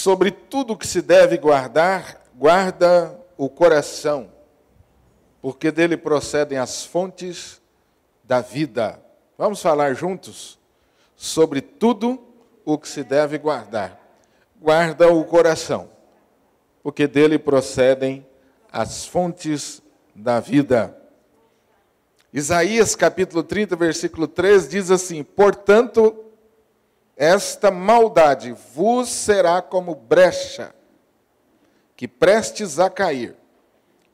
Sobre tudo que se deve guardar, guarda o coração, porque dele procedem as fontes da vida. Vamos falar juntos? Sobre tudo o que se deve guardar, guarda o coração, porque dele procedem as fontes da vida. Isaías capítulo 30, versículo 3 diz assim: portanto, esta maldade vos será como brecha, que prestes a cair,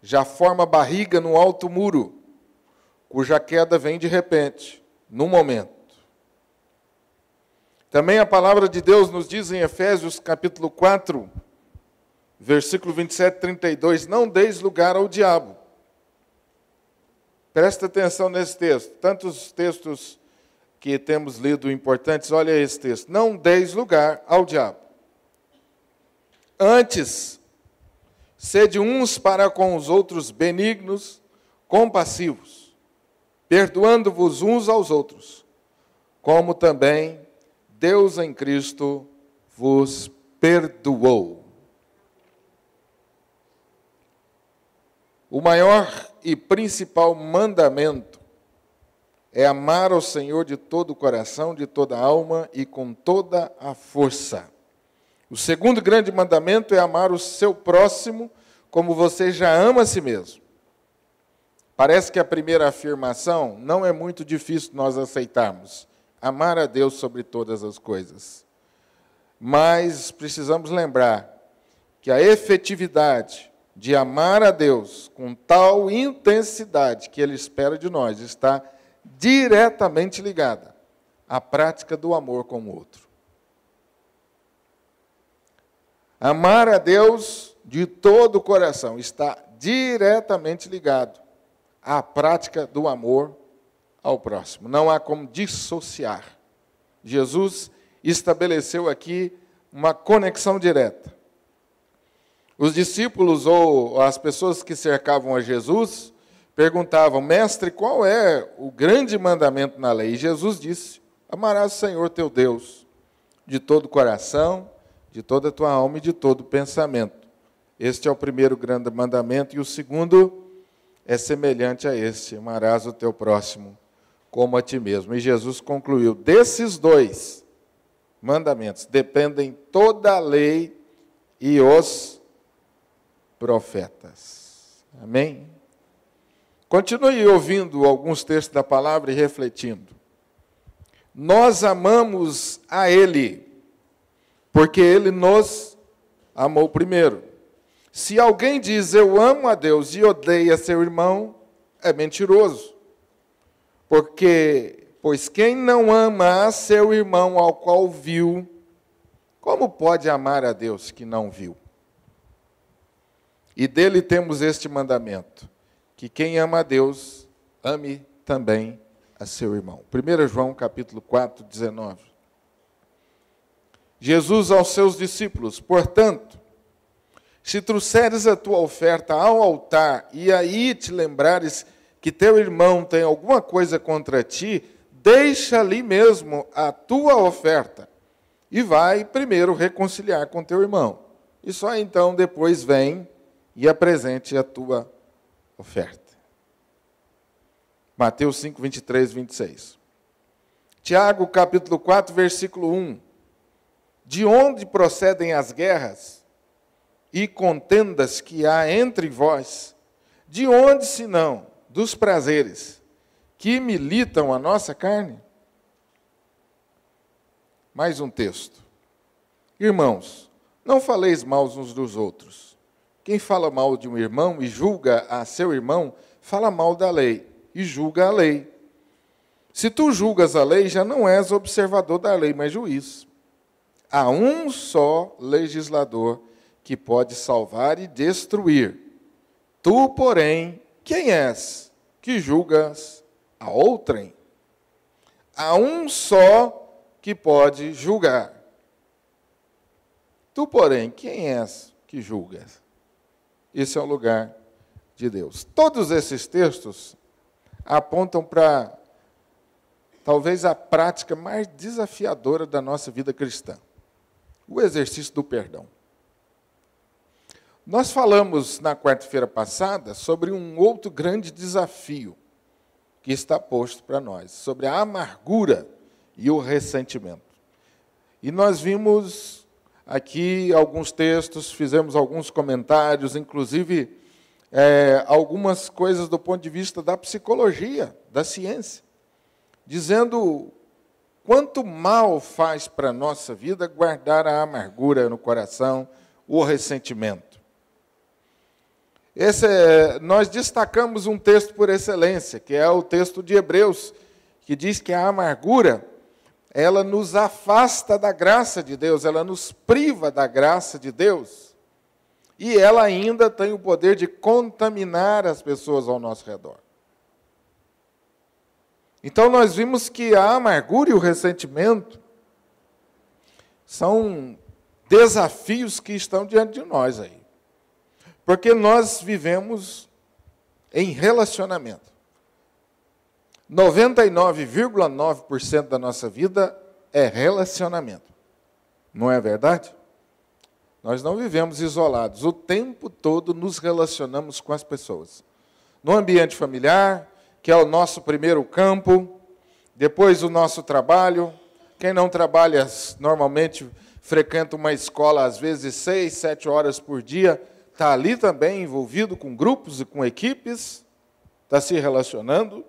já forma barriga no alto muro, cuja queda vem de repente, num momento. Também a palavra de Deus nos diz em Efésios capítulo 4, versículo 27 e 32, não deis lugar ao diabo. Presta atenção nesse texto, tantos textos que temos lido importantes, olha esse texto. Não deis lugar ao diabo. Antes, sede uns para com os outros benignos, compassivos, perdoando-vos uns aos outros, como também Deus em Cristo vos perdoou. O maior e principal mandamento é amar ao Senhor de todo o coração, de toda a alma e com toda a força. O segundo grande mandamento é amar o seu próximo como você já ama a si mesmo. Parece que a primeira afirmação não é muito difícil nós aceitarmos. Amar a Deus sobre todas as coisas. Mas precisamos lembrar que a efetividade de amar a Deus com tal intensidade que Ele espera de nós está diretamente ligada à prática do amor com o outro. Amar a Deus de todo o coração está diretamente ligado à prática do amor ao próximo. Não há como dissociar. Jesus estabeleceu aqui uma conexão direta. Os discípulos ou as pessoas que cercavam a Jesus perguntavam: mestre, qual é o grande mandamento na lei? E Jesus disse: amarás o Senhor teu Deus de todo o coração, de toda a tua alma e de todo o pensamento. Este é o primeiro grande mandamento, e o segundo é semelhante a este: amarás o teu próximo como a ti mesmo. E Jesus concluiu: desses dois mandamentos dependem toda a lei e os profetas. Amém? Continue ouvindo alguns textos da palavra e refletindo. Nós amamos a Ele, porque Ele nos amou primeiro. Se alguém diz eu amo a Deus e odeia seu irmão, é mentiroso. Pois quem não ama a seu irmão ao qual viu, como pode amar a Deus que não viu? E dele temos este mandamento: que quem ama a Deus, ame também a seu irmão. 1 João capítulo 4, 19. Jesus aos seus discípulos: portanto, se trouxeres a tua oferta ao altar, e aí te lembrares que teu irmão tem alguma coisa contra ti, deixa ali mesmo a tua oferta, e vai primeiro reconciliar com teu irmão. E só então depois vem e apresente a tua oferta. Mateus 5, 23, 26. Tiago, capítulo 4, versículo 1. De onde procedem as guerras e contendas que há entre vós? De onde, senão, dos prazeres que militam a nossa carne? Mais um texto. Irmãos, não faleis mal uns dos outros. Quem fala mal de um irmão e julga a seu irmão, fala mal da lei e julga a lei. Se tu julgas a lei, já não és observador da lei, mas juiz. Há um só legislador que pode salvar e destruir. Tu, porém, quem és que julgas a outrem? Há um só que pode julgar. Tu, porém, quem és que julgas? Esse é o lugar de Deus. Todos esses textos apontam para talvez a prática mais desafiadora da nossa vida cristã, o exercício do perdão. Nós falamos na quarta-feira passada sobre um outro grande desafio que está posto para nós, sobre a amargura e o ressentimento. E nós vimos aqui alguns textos, fizemos alguns comentários, inclusive algumas coisas do ponto de vista da psicologia, da ciência, dizendo quanto mal faz para a nossa vida guardar a amargura no coração, o ressentimento. Nós destacamos um texto por excelência, que é o texto de Hebreus, que diz que a amargura, ela nos afasta da graça de Deus, ela nos priva da graça de Deus, e ela ainda tem o poder de contaminar as pessoas ao nosso redor. Então nós vimos que a amargura e o ressentimento são desafios que estão diante de nós aí. Porque nós vivemos em relacionamento. 99,9% da nossa vida é relacionamento. Não é verdade? Nós não vivemos isolados. O tempo todo nos relacionamos com as pessoas. No ambiente familiar, que é o nosso primeiro campo, depois o nosso trabalho. Quem não trabalha normalmente frequenta uma escola, às vezes 6, 7 horas por dia, está ali também envolvido com grupos e com equipes, está se relacionando.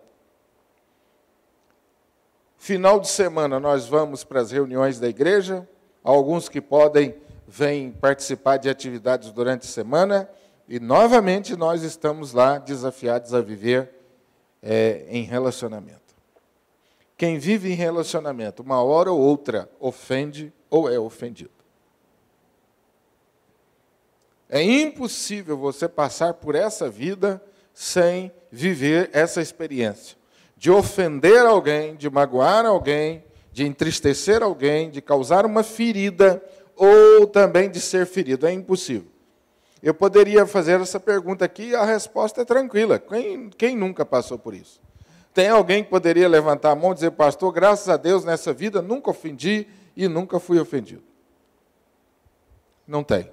Final de semana nós vamos para as reuniões da igreja, alguns que podem vêm participar de atividades durante a semana, e novamente nós estamos lá desafiados a viver em relacionamento. Quem vive em relacionamento, uma hora ou outra, ofende ou é ofendido. É impossível você passar por essa vida sem viver essa experiência de ofender alguém, de magoar alguém, de entristecer alguém, de causar uma ferida ou também de ser ferido. É impossível. Eu poderia fazer essa pergunta aqui e a resposta é tranquila. Quem nunca passou por isso? Tem alguém que poderia levantar a mão e dizer, pastor, graças a Deus nessa vida nunca ofendi e nunca fui ofendido? Não tem.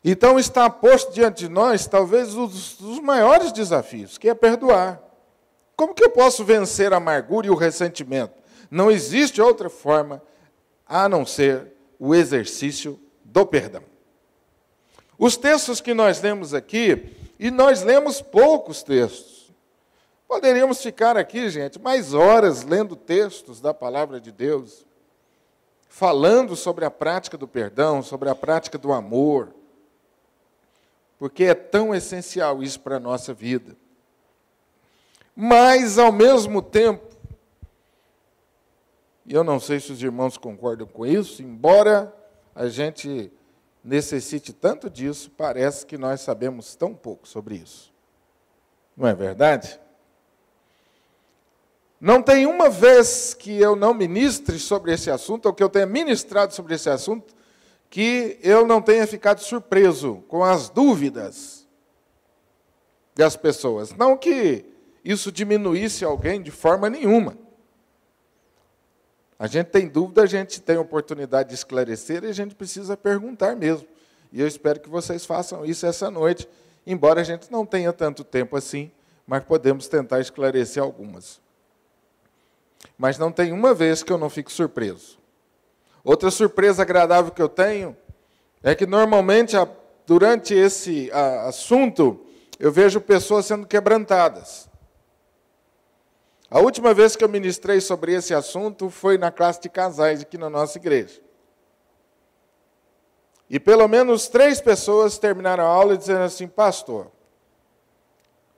Então está posto diante de nós, talvez, os maiores desafios, que é perdoar. Como que eu posso vencer a amargura e o ressentimento? Não existe outra forma a não ser o exercício do perdão. Os textos que nós lemos aqui, e nós lemos poucos textos. Poderíamos ficar aqui, gente, mais horas lendo textos da palavra de Deus, falando sobre a prática do perdão, sobre a prática do amor, porque é tão essencial isso para a nossa vida. Mas, ao mesmo tempo, e eu não sei se os irmãos concordam com isso, embora a gente necessite tanto disso, parece que nós sabemos tão pouco sobre isso. Não é verdade? Não tem uma vez que eu não ministre sobre esse assunto, ou que eu tenha ministrado sobre esse assunto, que eu não tenha ficado surpreso com as dúvidas das pessoas. Não que isso diminuísse alguém de forma nenhuma. A gente tem dúvida, a gente tem oportunidade de esclarecer e a gente precisa perguntar mesmo. E eu espero que vocês façam isso essa noite, embora a gente não tenha tanto tempo assim, mas podemos tentar esclarecer algumas. Mas não tem uma vez que eu não fico surpreso. Outra surpresa agradável que eu tenho é que, normalmente, durante esse assunto, eu vejo pessoas sendo quebrantadas. A última vez que eu ministrei sobre esse assunto foi na classe de casais aqui na nossa igreja. E pelo menos 3 pessoas terminaram a aula dizendo assim, pastor,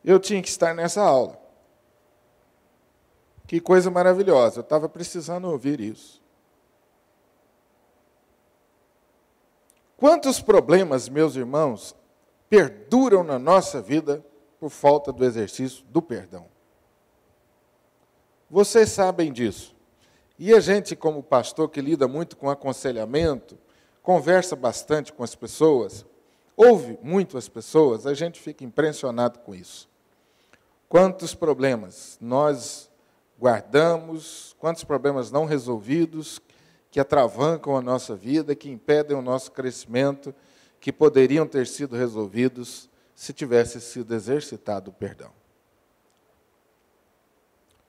eu tinha que estar nessa aula. Que coisa maravilhosa, eu estava precisando ouvir isso. Quantos problemas, meus irmãos, perduram na nossa vida por falta do exercício do perdão? Vocês sabem disso. E a gente, como pastor que lida muito com aconselhamento, conversa bastante com as pessoas, ouve muito as pessoas, a gente fica impressionado com isso. Quantos problemas nós guardamos, quantos problemas não resolvidos, que atravancam a nossa vida, que impedem o nosso crescimento, que poderiam ter sido resolvidos se tivesse sido exercitado o perdão.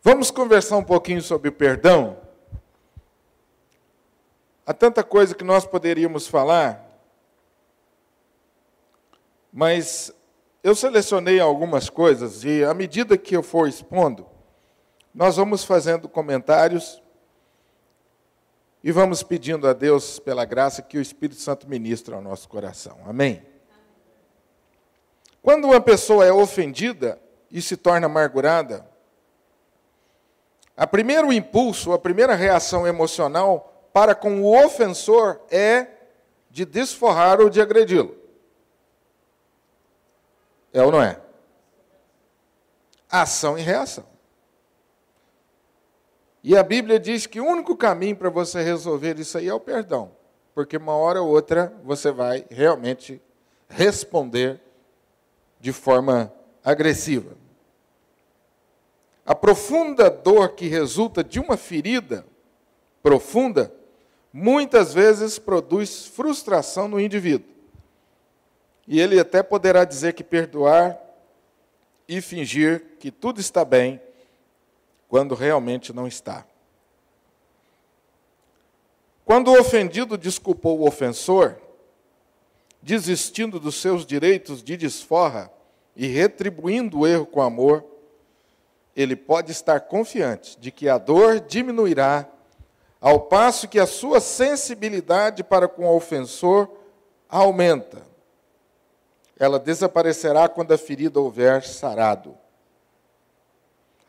Vamos conversar um pouquinho sobre o perdão? Há tanta coisa que nós poderíamos falar, mas eu selecionei algumas coisas e, à medida que eu for expondo, nós vamos fazendo comentários e vamos pedindo a Deus, pela graça, que o Espírito Santo ministre ao nosso coração. Amém? Quando uma pessoa é ofendida e se torna amargurada, o primeiro impulso, a primeira reação emocional para com o ofensor é de desforrar ou de agredi-lo. É ou não é? Ação e reação. E a Bíblia diz que o único caminho para você resolver isso aí é o perdão. Porque uma hora ou outra você vai realmente responder de forma agressiva. A profunda dor que resulta de uma ferida profunda, muitas vezes produz frustração no indivíduo. E ele até poderá dizer que perdoar e fingir que tudo está bem, quando realmente não está. Quando o ofendido desculpou o ofensor, desistindo dos seus direitos de desforra e retribuindo o erro com amor, ele pode estar confiante de que a dor diminuirá, ao passo que a sua sensibilidade para com o ofensor aumenta. Ela desaparecerá quando a ferida houver sarado.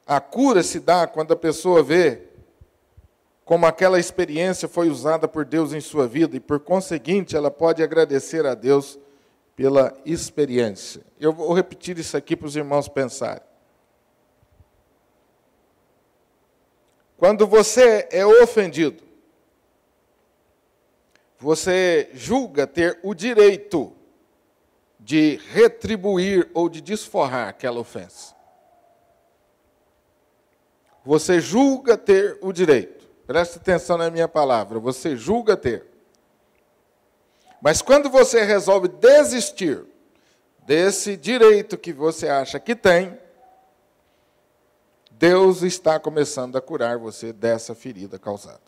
A cura se dá quando a pessoa vê como aquela experiência foi usada por Deus em sua vida e, por conseguinte, ela pode agradecer a Deus pela experiência. Eu vou repetir isso aqui para os irmãos pensarem. Quando você é ofendido, você julga ter o direito de retribuir ou de desforrar aquela ofensa. Você julga ter o direito. Preste atenção na minha palavra. Você julga ter. Mas quando você resolve desistir desse direito que você acha que tem, Deus está começando a curar você dessa ferida causada.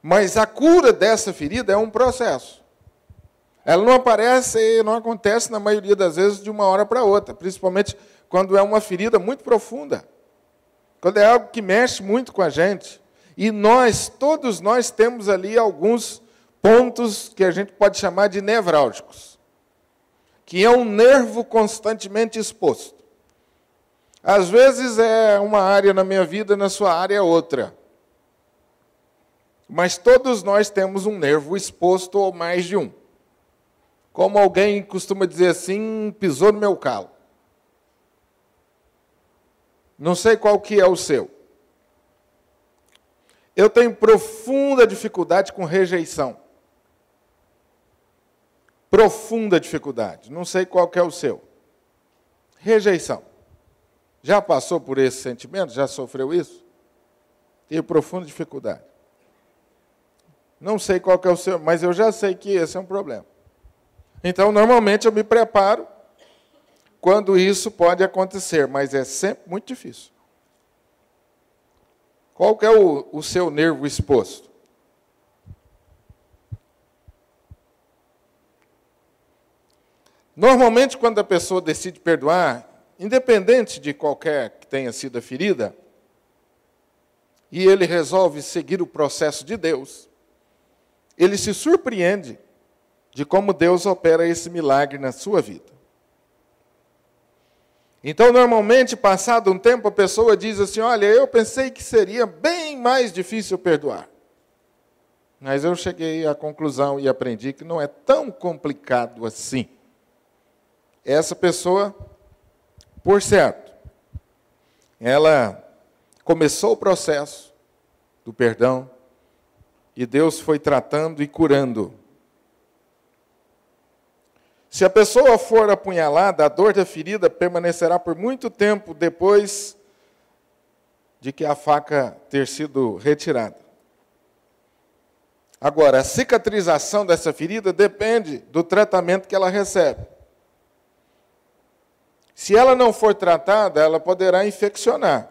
Mas a cura dessa ferida é um processo. Ela não aparece e não acontece, na maioria das vezes, de uma hora para outra. Principalmente quando é uma ferida muito profunda. Quando é algo que mexe muito com a gente. E todos nós temos ali alguns pontos que a gente pode chamar de nevrálgicos. Que é um nervo constantemente exposto. Às vezes é uma área na minha vida, na sua área é outra. Mas todos nós temos um nervo exposto ou mais de um. Como alguém costuma dizer assim, pisou no meu calo. Não sei qual que é o seu. Eu tenho profunda dificuldade com rejeição. Profunda dificuldade. Não sei qual que é o seu. Rejeição. Já passou por esse sentimento? Já sofreu isso? Tenho profunda dificuldade. Não sei qual que é o seu, mas eu já sei que esse é um problema. Então, normalmente, eu me preparo quando isso pode acontecer, mas é sempre muito difícil. Qual que é o seu nervo exposto? Normalmente, quando a pessoa decide perdoar, independente de qualquer que tenha sido a ferida, e ele resolve seguir o processo de Deus, ele se surpreende de como Deus opera esse milagre na sua vida. Então, normalmente, passado um tempo, a pessoa diz assim, olha, eu pensei que seria bem mais difícil perdoar. Mas eu cheguei à conclusão e aprendi que não é tão complicado assim. Essa pessoa, por certo, ela começou o processo do perdão e Deus foi tratando e curando. Se a pessoa for apunhalada, a dor da ferida permanecerá por muito tempo depois de que a faca ter sido retirada. Agora, a cicatrização dessa ferida depende do tratamento que ela recebe. Se ela não for tratada, ela poderá infeccionar.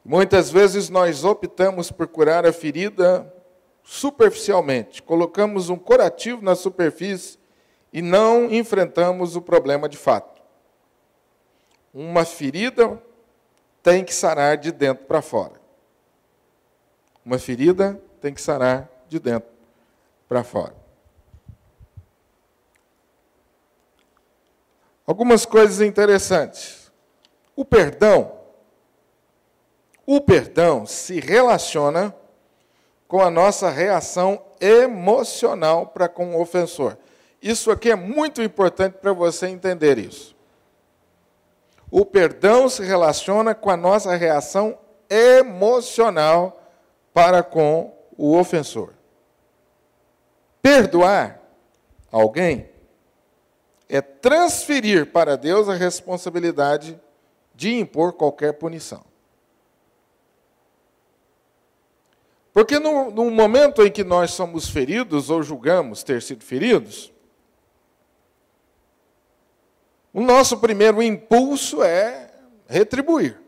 Muitas vezes nós optamos por curar a ferida superficialmente. Colocamos um curativo na superfície e não enfrentamos o problema de fato. Uma ferida tem que sarar de dentro para fora. Uma ferida tem que sarar de dentro para fora. Algumas coisas interessantes. O perdão se relaciona com a nossa reação emocional para com o ofensor. Isso aqui é muito importante para você entender isso. O perdão se relaciona com a nossa reação emocional para com o ofensor. Perdoar alguém é transferir para Deus a responsabilidade de impor qualquer punição. Porque no momento em que nós somos feridos ou julgamos ter sido feridos, o nosso primeiro impulso é retribuir.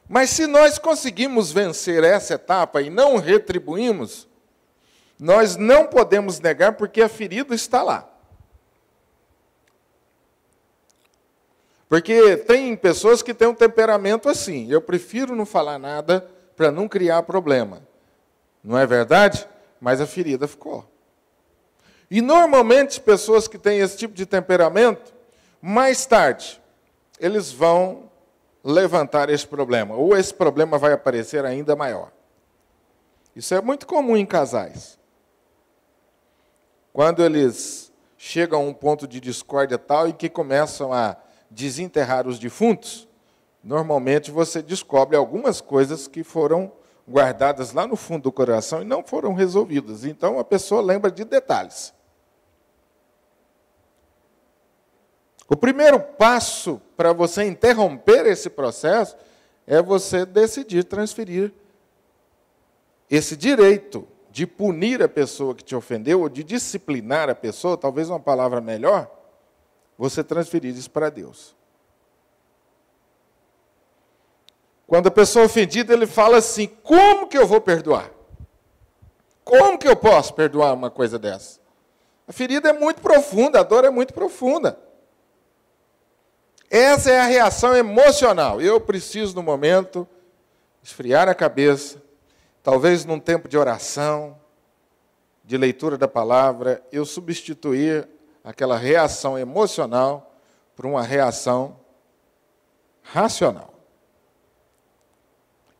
Mas se nós conseguimos vencer essa etapa e não retribuímos, nós não podemos negar porque a ferida está lá. Porque tem pessoas que têm um temperamento assim, eu prefiro não falar nada para não criar problema. Não é verdade? Mas a ferida ficou. E normalmente pessoas que têm esse tipo de temperamento, mais tarde, eles vão levantar esse problema, ou esse problema vai aparecer ainda maior. Isso é muito comum em casais. Quando eles chegam a um ponto de discórdia tal em que começam a desenterrar os defuntos, normalmente você descobre algumas coisas que foram guardadas lá no fundo do coração e não foram resolvidas. Então a pessoa lembra de detalhes. O primeiro passo para você interromper esse processo é você decidir transferir esse direito de punir a pessoa que te ofendeu, ou de disciplinar a pessoa, talvez uma palavra melhor, você transferir isso para Deus. Quando a pessoa é ofendida, ele fala assim, como que eu vou perdoar? Como que eu posso perdoar uma coisa dessa? A ferida é muito profunda, a dor é muito profunda. Essa é a reação emocional. Eu preciso, no momento, esfriar a cabeça, talvez num tempo de oração, de leitura da palavra, eu substituir aquela reação emocional por uma reação racional.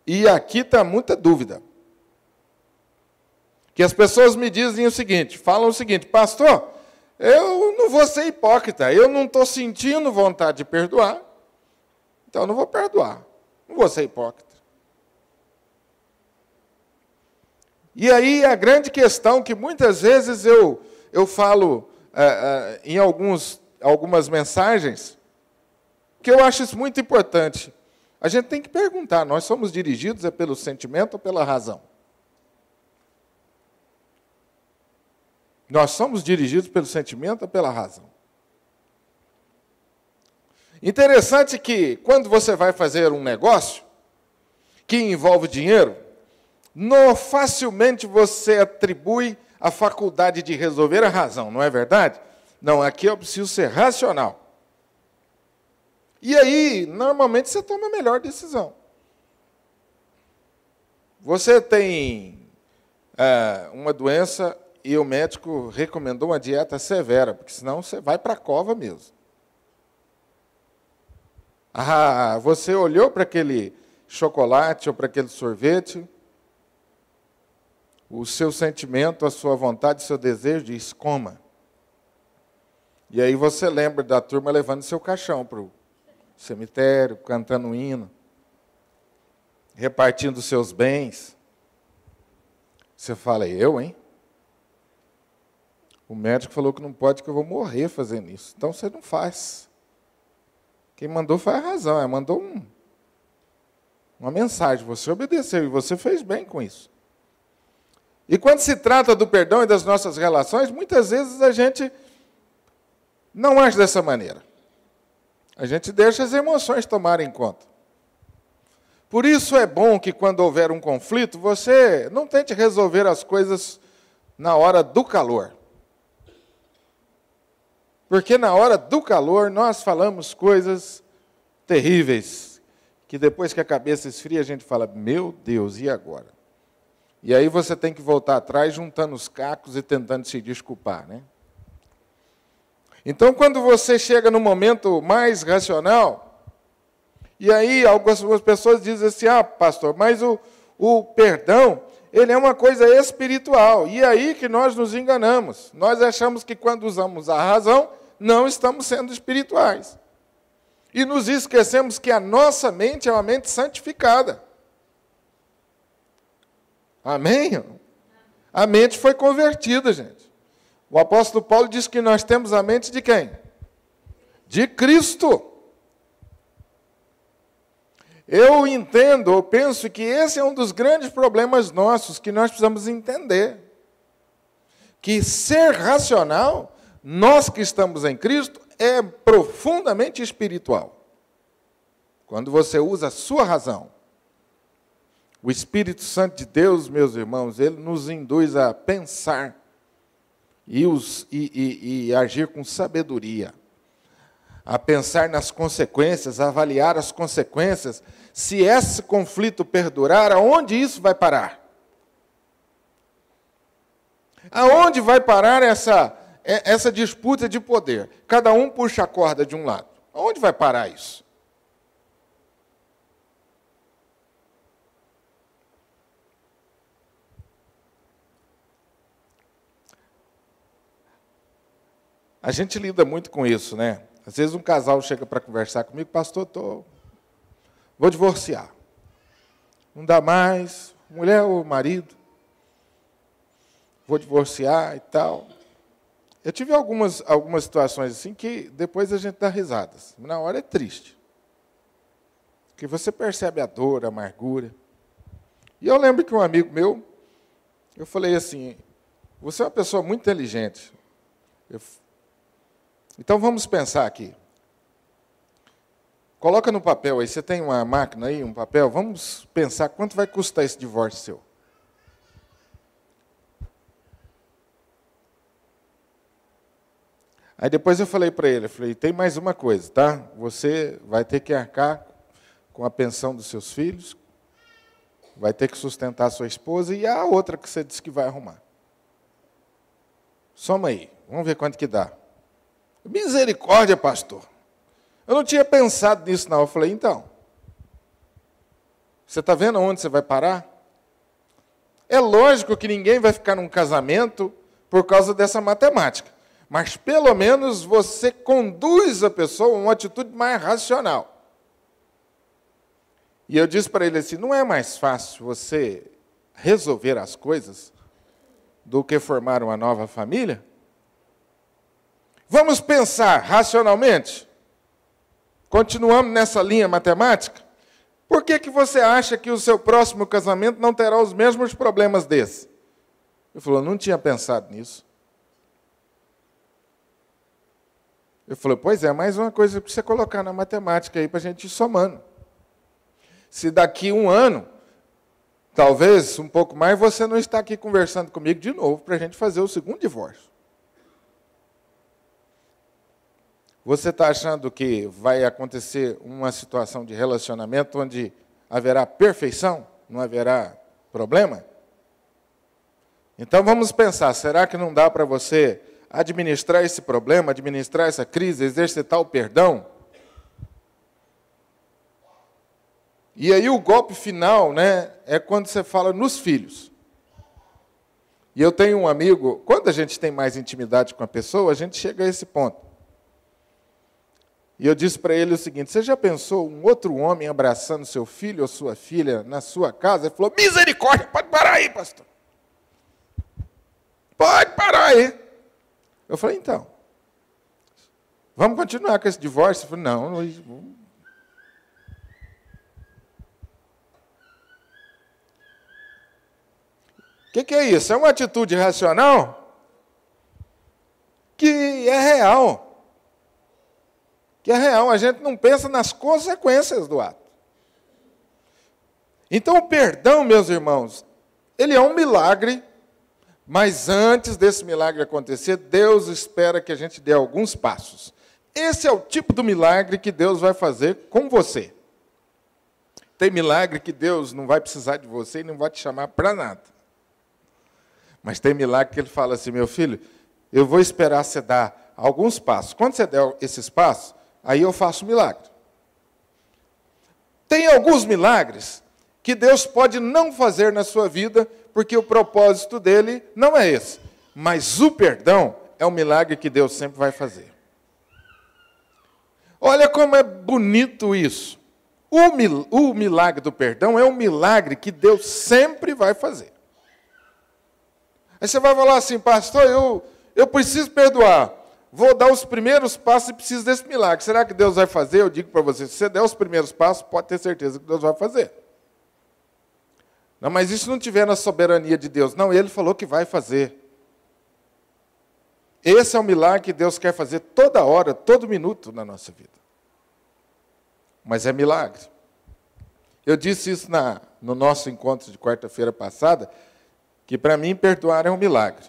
E aqui está muita dúvida. Que as pessoas me dizem o seguinte, falam o seguinte, pastor, eu não vou ser hipócrita, eu não estou sentindo vontade de perdoar, então eu não vou perdoar, não vou ser hipócrita. E aí a grande questão que muitas vezes eu falo em algumas mensagens, que eu acho isso muito importante. A gente tem que perguntar, nós somos dirigidos pelo sentimento ou pela razão? Nós somos dirigidos pelo sentimento ou pela razão? Interessante que, quando você vai fazer um negócio que envolve dinheiro, facilmente você atribui a faculdade de resolver a razão, não é verdade? Não, aqui eu preciso ser racional. E aí, normalmente, você toma a melhor decisão. Você tem uma doença e o médico recomendou uma dieta severa, porque senão você vai para a cova mesmo. Você olhou para aquele chocolate ou para aquele sorvete, o seu sentimento, a sua vontade, o seu desejo diz, coma. E aí você lembra da turma levando seu caixão para o cemitério, cantando um hino, repartindo seus bens. Você fala, eu, hein? O médico falou que não pode, que eu vou morrer fazendo isso. Então você não faz. Quem mandou foi a razão, mandou uma mensagem, você obedeceu e você fez bem com isso. E quando se trata do perdão e das nossas relações, muitas vezes a gente não age dessa maneira. A gente deixa as emoções tomarem conta. Por isso é bom que quando houver um conflito, você não tente resolver as coisas na hora do calor. Porque na hora do calor nós falamos coisas terríveis, que depois que a cabeça esfria a gente fala, meu Deus, e agora? E aí você tem que voltar atrás, juntando os cacos e tentando se desculpar, né? Então, quando você chega no momento mais racional, e aí algumas pessoas dizem assim, pastor, mas o perdão, ele é uma coisa espiritual. E é aí que nós nos enganamos. Nós achamos que quando usamos a razão, não estamos sendo espirituais. E nos esquecemos que a nossa mente é uma mente santificada. Amém? A mente foi convertida, gente. O apóstolo Paulo diz que nós temos a mente de quem? De Cristo. Eu entendo, eu penso que esse é um dos grandes problemas nossos, que nós precisamos entender. Que ser racional, nós que estamos em Cristo, é profundamente espiritual. Quando você usa a sua razão, o Espírito Santo de Deus, meus irmãos, ele nos induz a pensar e agir com sabedoria, a pensar nas consequências, a avaliar as consequências. Se esse conflito perdurar, aonde isso vai parar? Aonde vai parar essa disputa de poder? Cada um puxa a corda de um lado. Aonde vai parar isso? A gente lida muito com isso, né? Às vezes um casal chega para conversar comigo, pastor, vou divorciar. Não dá mais, mulher ou marido, vou divorciar e tal. Eu tive algumas situações assim que depois a gente dá risadas. Na hora é triste. Porque você percebe a dor, a amargura. E eu lembro que um amigo meu, eu falei assim, você é uma pessoa muito inteligente. Então vamos pensar aqui. Coloca no papel aí, você tem uma máquina aí, um papel, vamos pensar quanto vai custar esse divórcio seu. Aí depois eu falei para ele, tem mais uma coisa, tá? Você vai ter que arcar com a pensão dos seus filhos, vai ter que sustentar a sua esposa e a outra que você disse que vai arrumar. Soma aí, vamos ver quanto que dá. Misericórdia, pastor. Eu não tinha pensado nisso, não. Eu falei, então, você está vendo onde você vai parar? É lógico que ninguém vai ficar num casamento por causa dessa matemática. Mas, pelo menos, você conduz a pessoa a uma atitude mais racional. E eu disse para ele assim, não é mais fácil você resolver as coisas do que formar uma nova família? Vamos pensar racionalmente? Continuamos nessa linha matemática? Por que você acha que o seu próximo casamento não terá os mesmos problemas desse? Ele falou, não tinha pensado nisso. Eu falei, pois é, mais uma coisa para você colocar na matemática aí para a gente ir somando. Se daqui um ano, talvez um pouco mais, você não está aqui conversando comigo de novo para a gente fazer o segundo divórcio. Você está achando que vai acontecer uma situação de relacionamento onde haverá perfeição? Não haverá problema? Então vamos pensar, será que não dá para você administrar esse problema, administrar essa crise, exercitar o perdão? E aí o golpe final, né, é quando você fala nos filhos. E eu tenho um amigo, quando a gente tem mais intimidade com a pessoa, a gente chega a esse ponto. E eu disse para ele o seguinte, você já pensou um outro homem abraçando seu filho ou sua filha na sua casa? Ele falou, misericórdia, pode parar aí, pastor. Pode parar aí. Eu falei, então, vamos continuar com esse divórcio? Eu falei, não, Luiz. O que é isso? É uma atitude racional que é real. Que é real. A gente não pensa nas consequências do ato. Então, o perdão, meus irmãos, ele é um milagre, mas antes desse milagre acontecer, Deus espera que a gente dê alguns passos. Esse é o tipo do milagre que Deus vai fazer com você. Tem milagre que Deus não vai precisar de você e não vai te chamar para nada. Mas tem milagre que Ele fala assim, meu filho, eu vou esperar você dar alguns passos. Quando você der esses passos, aí eu faço o milagre. Tem alguns milagres que Deus pode não fazer na sua vida, porque o propósito dele não é esse. Mas o perdão é um milagre que Deus sempre vai Olha como é bonito isso. O milagre do perdão é um milagre que Deus sempre vai fazer. Aí você vai falar assim, pastor, eu preciso perdoar. Vou dar os primeiros passos e preciso desse milagre. Será que Deus vai fazer? Eu digo para você, se você der os primeiros passos, pode ter certeza que Deus vai fazer. Não, mas isso não estiver na soberania de Deus. Não, Ele falou que vai fazer. Esse é o milagre que Deus quer fazer toda hora, todo minuto na nossa vida. Mas é milagre. Eu disse isso no nosso encontro de quarta-feira passada, que para mim perdoar é um milagre.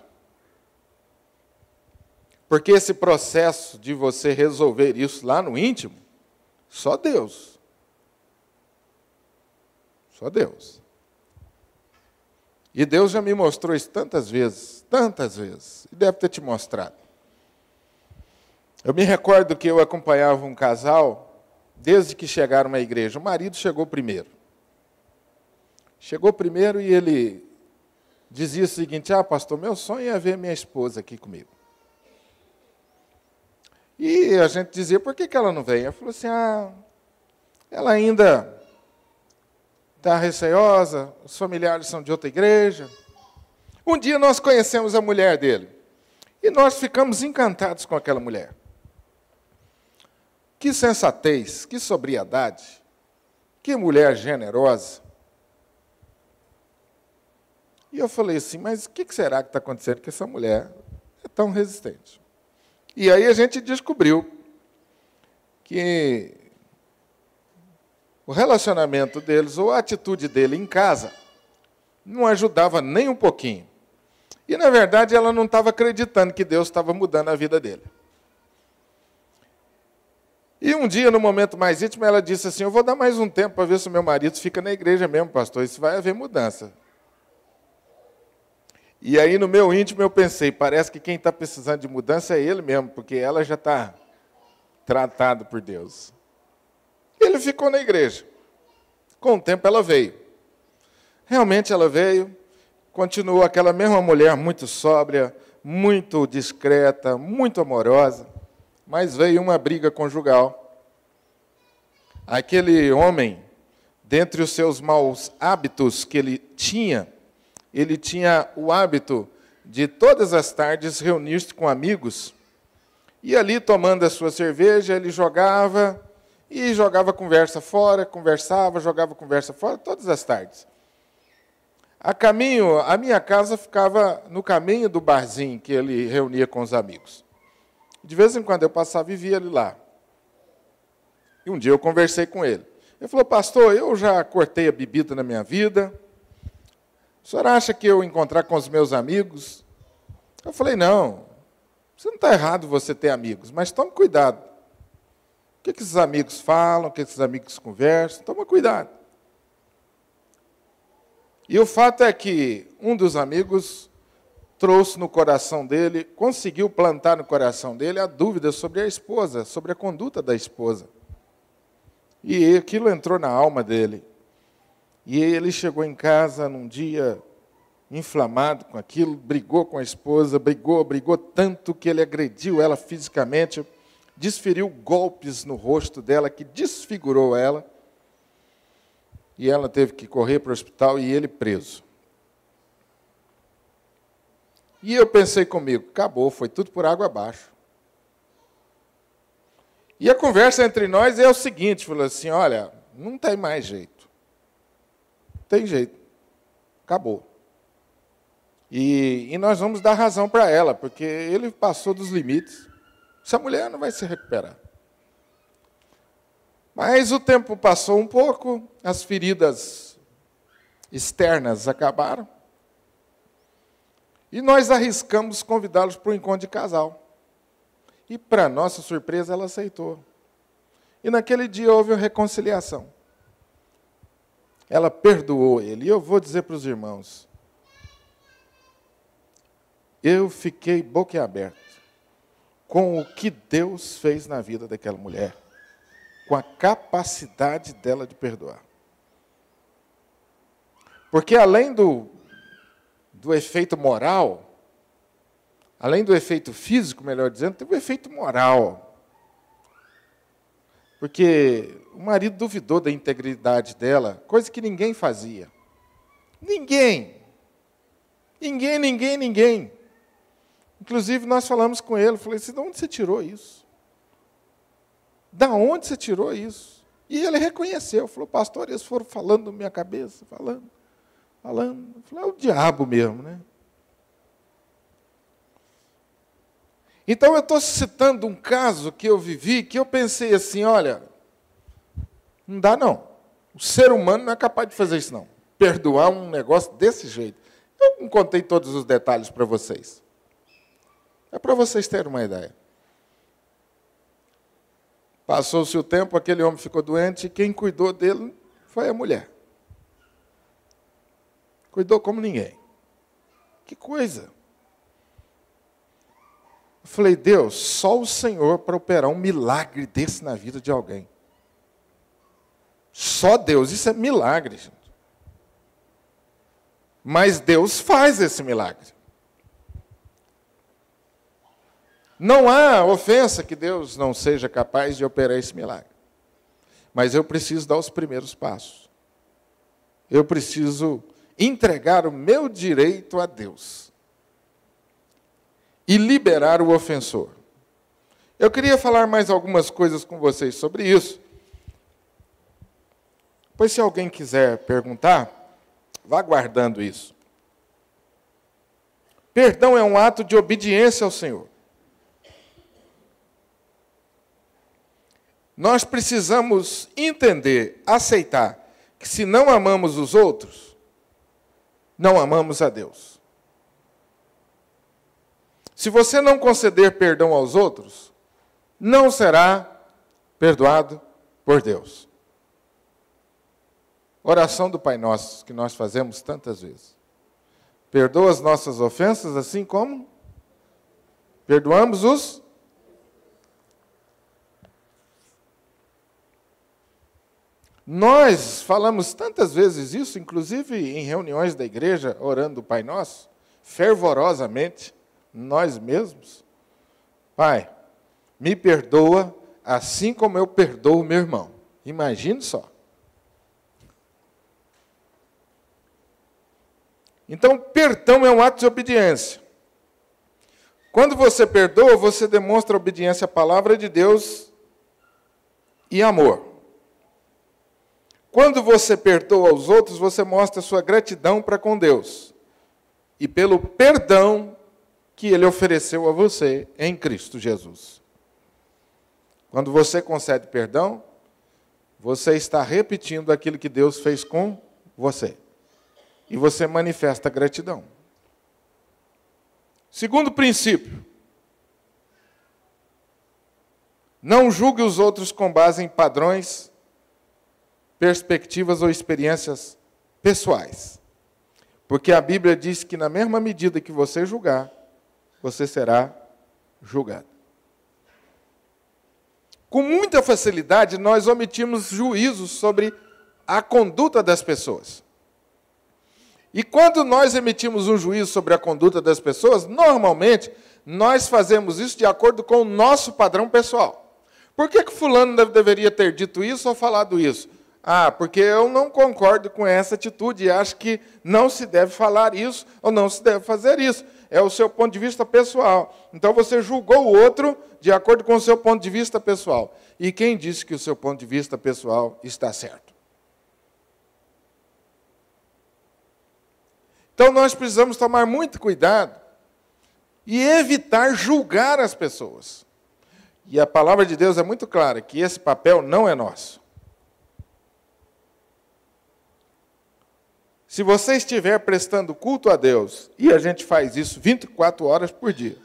Porque esse processo de você resolver isso lá no íntimo, só Deus. Só Deus. E Deus já me mostrou isso tantas vezes, e deve ter te mostrado. Eu me recordo que eu acompanhava um casal, desde que chegaram à igreja. O marido chegou primeiro. Chegou primeiro e ele dizia o seguinte, pastor, meu sonho é ver minha esposa aqui comigo. E a gente dizia, por que ela não vem? Ela falou assim, ela ainda está receosa, os familiares são de outra igreja. Um dia nós conhecemos a mulher dele. E nós ficamos encantados com aquela mulher. Que sensatez, que sobriedade, que mulher generosa. E eu falei assim, mas o que será que está acontecendo que essa mulher é tão resistente? E aí a gente descobriu que o relacionamento deles, ou a atitude dele em casa, não ajudava nem um pouquinho. E, na verdade, ela não estava acreditando que Deus estava mudando a vida dele. E um dia, no momento mais íntimo, ela disse assim, eu vou dar mais um tempo para ver se o meu marido fica na igreja mesmo, pastor, isso vai haver mudança. E aí, no meu íntimo, eu pensei, parece que quem está precisando de mudança é ele mesmo, porque ela já está tratada por Deus. Ele ficou na igreja. Com o tempo ela veio. Realmente ela veio, continuou aquela mesma mulher muito sóbria, muito discreta, muito amorosa, mas veio uma briga conjugal. Aquele homem, dentre os seus maus hábitos que ele tinha o hábito de todas as tardes reunir-se com amigos, e ali tomando a sua cerveja, ele jogava conversa fora, conversava, jogava conversa fora, todas as tardes. A minha casa ficava no caminho do barzinho que ele reunia com os amigos. De vez em quando eu passava e via ele lá. E um dia eu conversei com ele. Ele falou, pastor, eu já cortei a bebida na minha vida. O senhor acha que eu encontrar com os meus amigos? Eu falei, não, você não está errado você ter amigos, mas tome cuidado. O que esses amigos falam, o que esses amigos conversam, toma cuidado. E o fato é que um dos amigos trouxe no coração dele, conseguiu plantar no coração dele a dúvida sobre a esposa, sobre a conduta da esposa. E aquilo entrou na alma dele. E ele chegou em casa num dia inflamado com aquilo, brigou com a esposa, brigou tanto que ele agrediu ela fisicamente, desferiu golpes no rosto dela, que desfigurou ela, e ela teve que correr para o hospital e ele preso. E eu pensei comigo, acabou, foi tudo por água abaixo. E a conversa entre nós é o seguinte, falou assim, olha, não tem mais jeito. Não tem jeito. Acabou. E nós vamos dar razão para ela, porque ele passou dos limites. Essa mulher não vai se recuperar. Mas o tempo passou um pouco, as feridas externas acabaram, e nós arriscamos convidá-los para o encontro de casal. E, para nossa surpresa, ela aceitou. E naquele dia houve uma reconciliação. Ela perdoou ele. E eu vou dizer para os irmãos, eu fiquei boquiaberto com o que Deus fez na vida daquela mulher, com a capacidade dela de perdoar. Porque além do efeito moral, além do efeito físico, melhor dizendo, teve um efeito moral. Porque o marido duvidou da integridade dela, coisa que ninguém fazia. Ninguém. Inclusive, nós falamos com ele, falei assim, de onde você tirou isso? Da onde você tirou isso? E ele reconheceu, falou, pastor, eles foram falando na minha cabeça, falando. Eu falei, é o diabo mesmo, né? Então, eu estou citando um caso que eu vivi, que eu pensei assim, olha, não dá não. O ser humano não é capaz de fazer isso não. Perdoar um negócio desse jeito. Eu não contei todos os detalhes para vocês. É para vocês terem uma ideia. Passou-se o tempo, aquele homem ficou doente, e quem cuidou dele foi a mulher. Cuidou como ninguém. Que coisa. Eu falei, Deus, só o Senhor para operar um milagre desse na vida de alguém. Só Deus, isso é milagre, gente. Mas Deus faz esse milagre. Não há ofensa que Deus não seja capaz de operar esse milagre. Mas eu preciso dar os primeiros passos. Eu preciso entregar o meu direito a Deus. E liberar o ofensor. Eu queria falar mais algumas coisas com vocês sobre isso. Pois se alguém quiser perguntar, vá guardando isso. Perdão é um ato de obediência ao Senhor. Nós precisamos entender, aceitar, que se não amamos os outros, não amamos a Deus. Se você não conceder perdão aos outros, não será perdoado por Deus. Oração do Pai Nosso, que nós fazemos tantas vezes. Perdoa as nossas ofensas, assim como perdoamos os... Nós falamos tantas vezes isso, inclusive em reuniões da igreja, orando o Pai Nosso, fervorosamente, nós mesmos. Pai, me perdoa assim como eu perdoo o meu irmão. Imagine só. Então, perdão é um ato de obediência. Quando você perdoa, você demonstra obediência à palavra de Deus e amor. Quando você perdoa aos outros, você mostra sua gratidão para com Deus. E pelo perdão que Ele ofereceu a você em Cristo Jesus. Quando você concede perdão, você está repetindo aquilo que Deus fez com você. E você manifesta gratidão. Segundo princípio. Não julgue os outros com base em padrões, perspectivas ou experiências pessoais. Porque a Bíblia diz que na mesma medida que você julgar, você será julgado. Com muita facilidade, nós omitimos juízos sobre a conduta das pessoas. E quando nós emitimos um juízo sobre a conduta das pessoas, normalmente, nós fazemos isso de acordo com o nosso padrão pessoal. Por que fulano deveria ter dito isso ou falado isso? Ah, porque eu não concordo com essa atitude e acho que não se deve falar isso ou não se deve fazer isso. é o seu ponto de vista pessoal. Então você julgou o outro de acordo com o seu ponto de vista pessoal. E quem disse que o seu ponto de vista pessoal está certo? Então nós precisamos tomar muito cuidado e evitar julgar as pessoas. E a palavra de Deus é muito clara, que esse papel não é nosso. Se você estiver prestando culto a Deus, e a gente faz isso 24 horas por dia,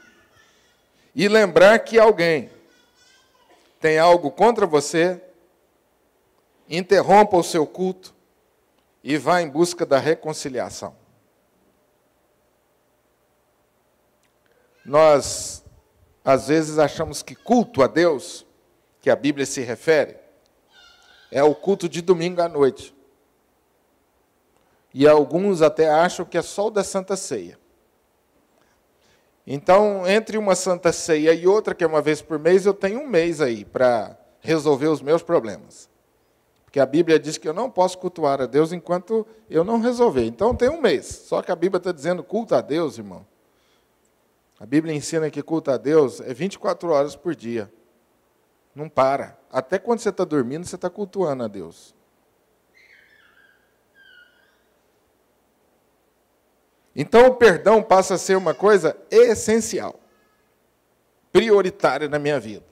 e lembrar que alguém tem algo contra você, interrompa o seu culto e vá em busca da reconciliação. Nós, às vezes, achamos que culto a Deus, que a Bíblia se refere, é o culto de domingo à noite. E alguns até acham que é só o da Santa Ceia. Então, entre uma Santa Ceia e outra, que é uma vez por mês, eu tenho um mês aí para resolver os meus problemas. Porque a Bíblia diz que eu não posso cultuar a Deus enquanto eu não resolver. Então, tem um mês. Só que a Bíblia está dizendo culto a Deus, irmão. A Bíblia ensina que culto a Deus é 24 horas por dia. Não para. Até quando você está dormindo, você está cultuando a Deus. Então, o perdão passa a ser uma coisa essencial, prioritária na minha vida.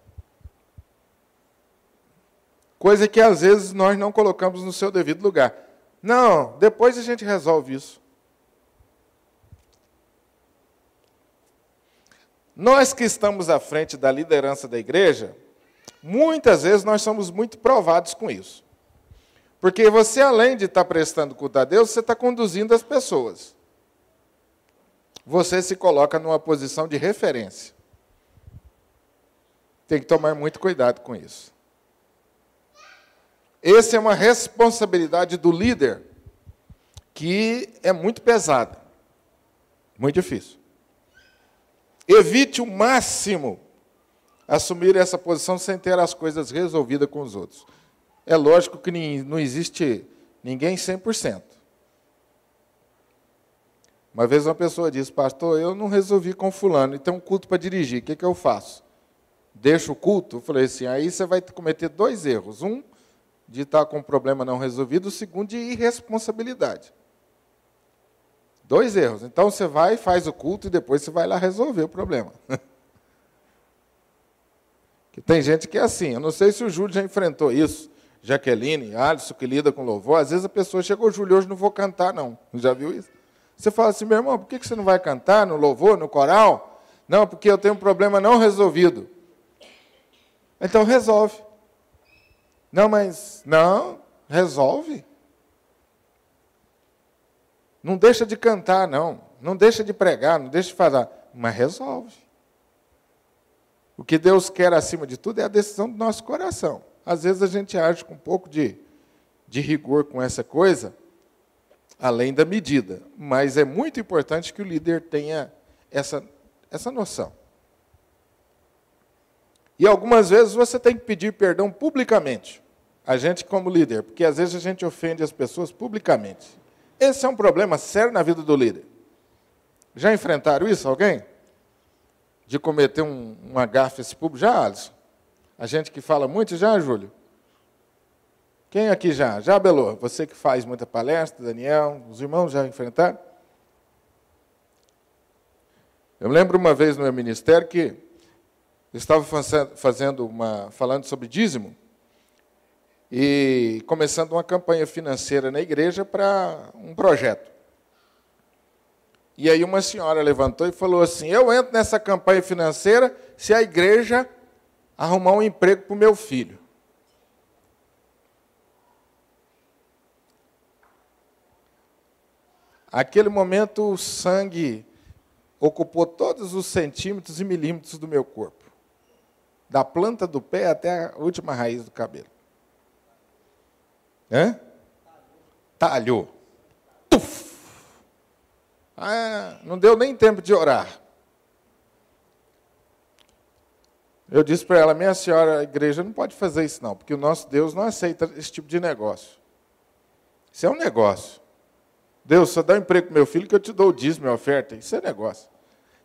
Coisa que, às vezes, nós não colocamos no seu devido lugar. Não, depois a gente resolve isso. Nós que estamos à frente da liderança da igreja, muitas vezes nós somos muito provados com isso. Porque você, além de estar prestando culto a Deus, você está conduzindo as pessoas. Você se coloca numa posição de referência. Tem que tomar muito cuidado com isso. Essa é uma responsabilidade do líder que é muito pesada, muito difícil. Evite o máximo assumir essa posição sem ter as coisas resolvidas com os outros. É lógico que não existe ninguém 100%. Uma vez uma pessoa disse, pastor, eu não resolvi com fulano, e tem um culto para dirigir, o que eu faço? Deixo o culto? Eu falei assim, aí você vai cometer 2 erros. Um, de estar com um problema não resolvido, o segundo, de irresponsabilidade. 2 erros. Então, você vai, faz o culto, e depois você vai lá resolver o problema. Que tem gente que é assim, eu não sei se o Júlio já enfrentou isso, Jaqueline, Alisson, que lida com louvor, às vezes a pessoa chegou, Júlio, hoje não vou cantar, não. Já viu isso? Você fala assim, meu irmão, por que você não vai cantar no louvor, no coral? Não, porque eu tenho um problema não resolvido. Então resolve. Não, mas, não, resolve. Não deixa de cantar, não. Não deixa de pregar, não deixa de falar. Mas resolve. O que Deus quer, acima de tudo, é a decisão do nosso coração. Às vezes a gente age com um pouco de rigor com essa coisa, além da medida. Mas é muito importante que o líder tenha essa noção. E algumas vezes você tem que pedir perdão publicamente. A gente como líder, porque às vezes a gente ofende as pessoas publicamente. Esse é um problema sério na vida do líder. Já enfrentaram isso, alguém? De cometer uma gafe esse público? Já, Alisson? A gente que fala muito, já, Júlio? Quem aqui já? Já, Belô? Você que faz muita palestra, Daniel, os irmãos já enfrentaram? Eu lembro uma vez no meu ministério que eu estava falando sobre dízimo e começando uma campanha financeira na igreja para um projeto. E aí uma senhora levantou e falou assim, eu entro nessa campanha financeira se a igreja arrumar um emprego para o meu filho. Aquele momento o sangue ocupou todos os centímetros e milímetros do meu corpo. Da planta do pé até a última raiz do cabelo. Hã? Talhou. Tuf! Ah, não deu nem tempo de orar. Eu disse para ela, minha senhora, a igreja não pode fazer isso não, porque o nosso Deus não aceita esse tipo de negócio. Isso é um negócio. Deus, só dá um emprego para meu filho que eu te dou o dízimo e a oferta. Isso é negócio.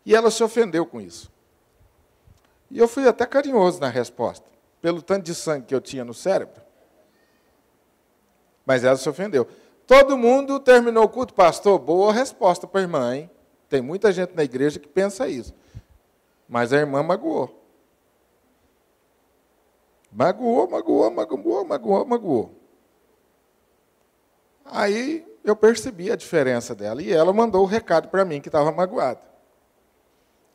E ela se ofendeu com isso. E eu fui até carinhoso na resposta, pelo tanto de sangue que eu tinha no cérebro. Mas ela se ofendeu. Todo mundo terminou o culto, pastor, boa resposta para a irmã, hein? Tem muita gente na igreja que pensa isso. Mas a irmã magoou. Magoou. Aí eu percebi a diferença dela. E ela mandou o recado para mim, que estava magoada.